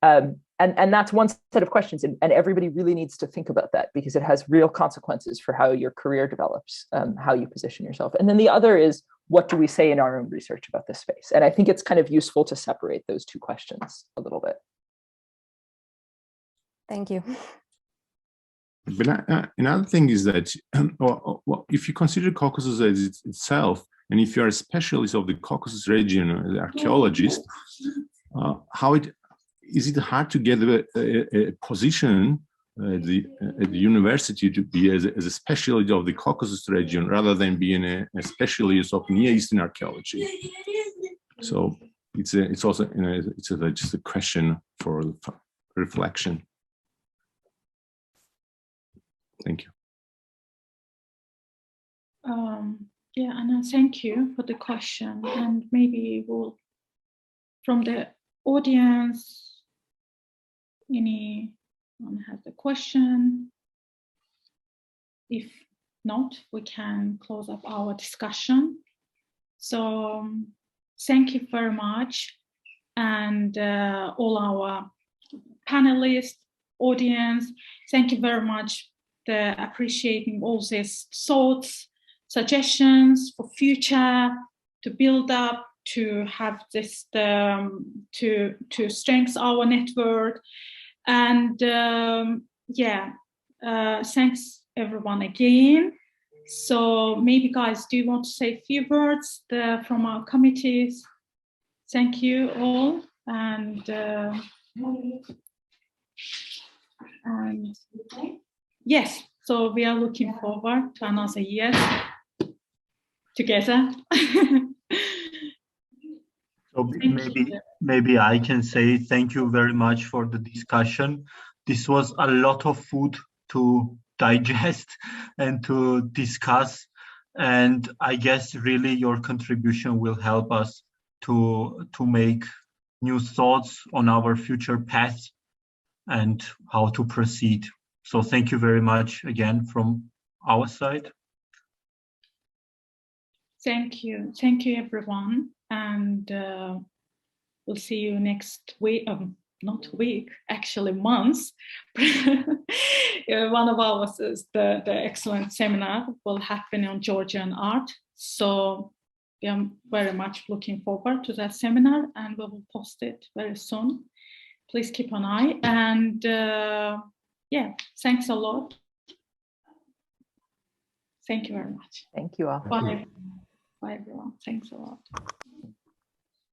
And that's one set of questions, and everybody really needs to think about that, because it has real consequences for how your career develops, how you position yourself. And then the other is, what do we say in our own research about this space? And I think it's kind of useful to separate those two questions a little bit. Thank you. But another thing is that if you consider Caucasus as itself, and if you're a specialist of the Caucasus region, an archaeologist, is it hard to get a position at the university to be as a specialist of the Caucasus region rather than being a specialist of Near Eastern archaeology? So it's also just a question for reflection. Thank you. Yeah, Anna, thank you for the question. And maybe we'll, from the audience, anyone has a question? If not, we can close up our discussion. So thank you very much. And all our panelists, audience, thank you very much for appreciating all these thoughts, suggestions for future, to build up, to have this, to strengthen our network. And thanks everyone again. So maybe guys, do you want to say a few words from our committees? Thank you all. And yes, so we are looking forward to another year together. So maybe I can say thank you very much for the discussion. This was a lot of food to digest and to discuss. And I guess really your contribution will help us to make new thoughts on our future path and how to proceed. So thank you very much again from our side. Thank you everyone. And we'll see you next week, not week, actually months. One of ours is the excellent seminar will happen on Georgian art. So we are very much looking forward to that seminar, and we will post it very soon. Please keep an eye. And yeah, thanks a lot. Thank you very much. Thank you all. Bye. Bye everyone. Thanks a lot.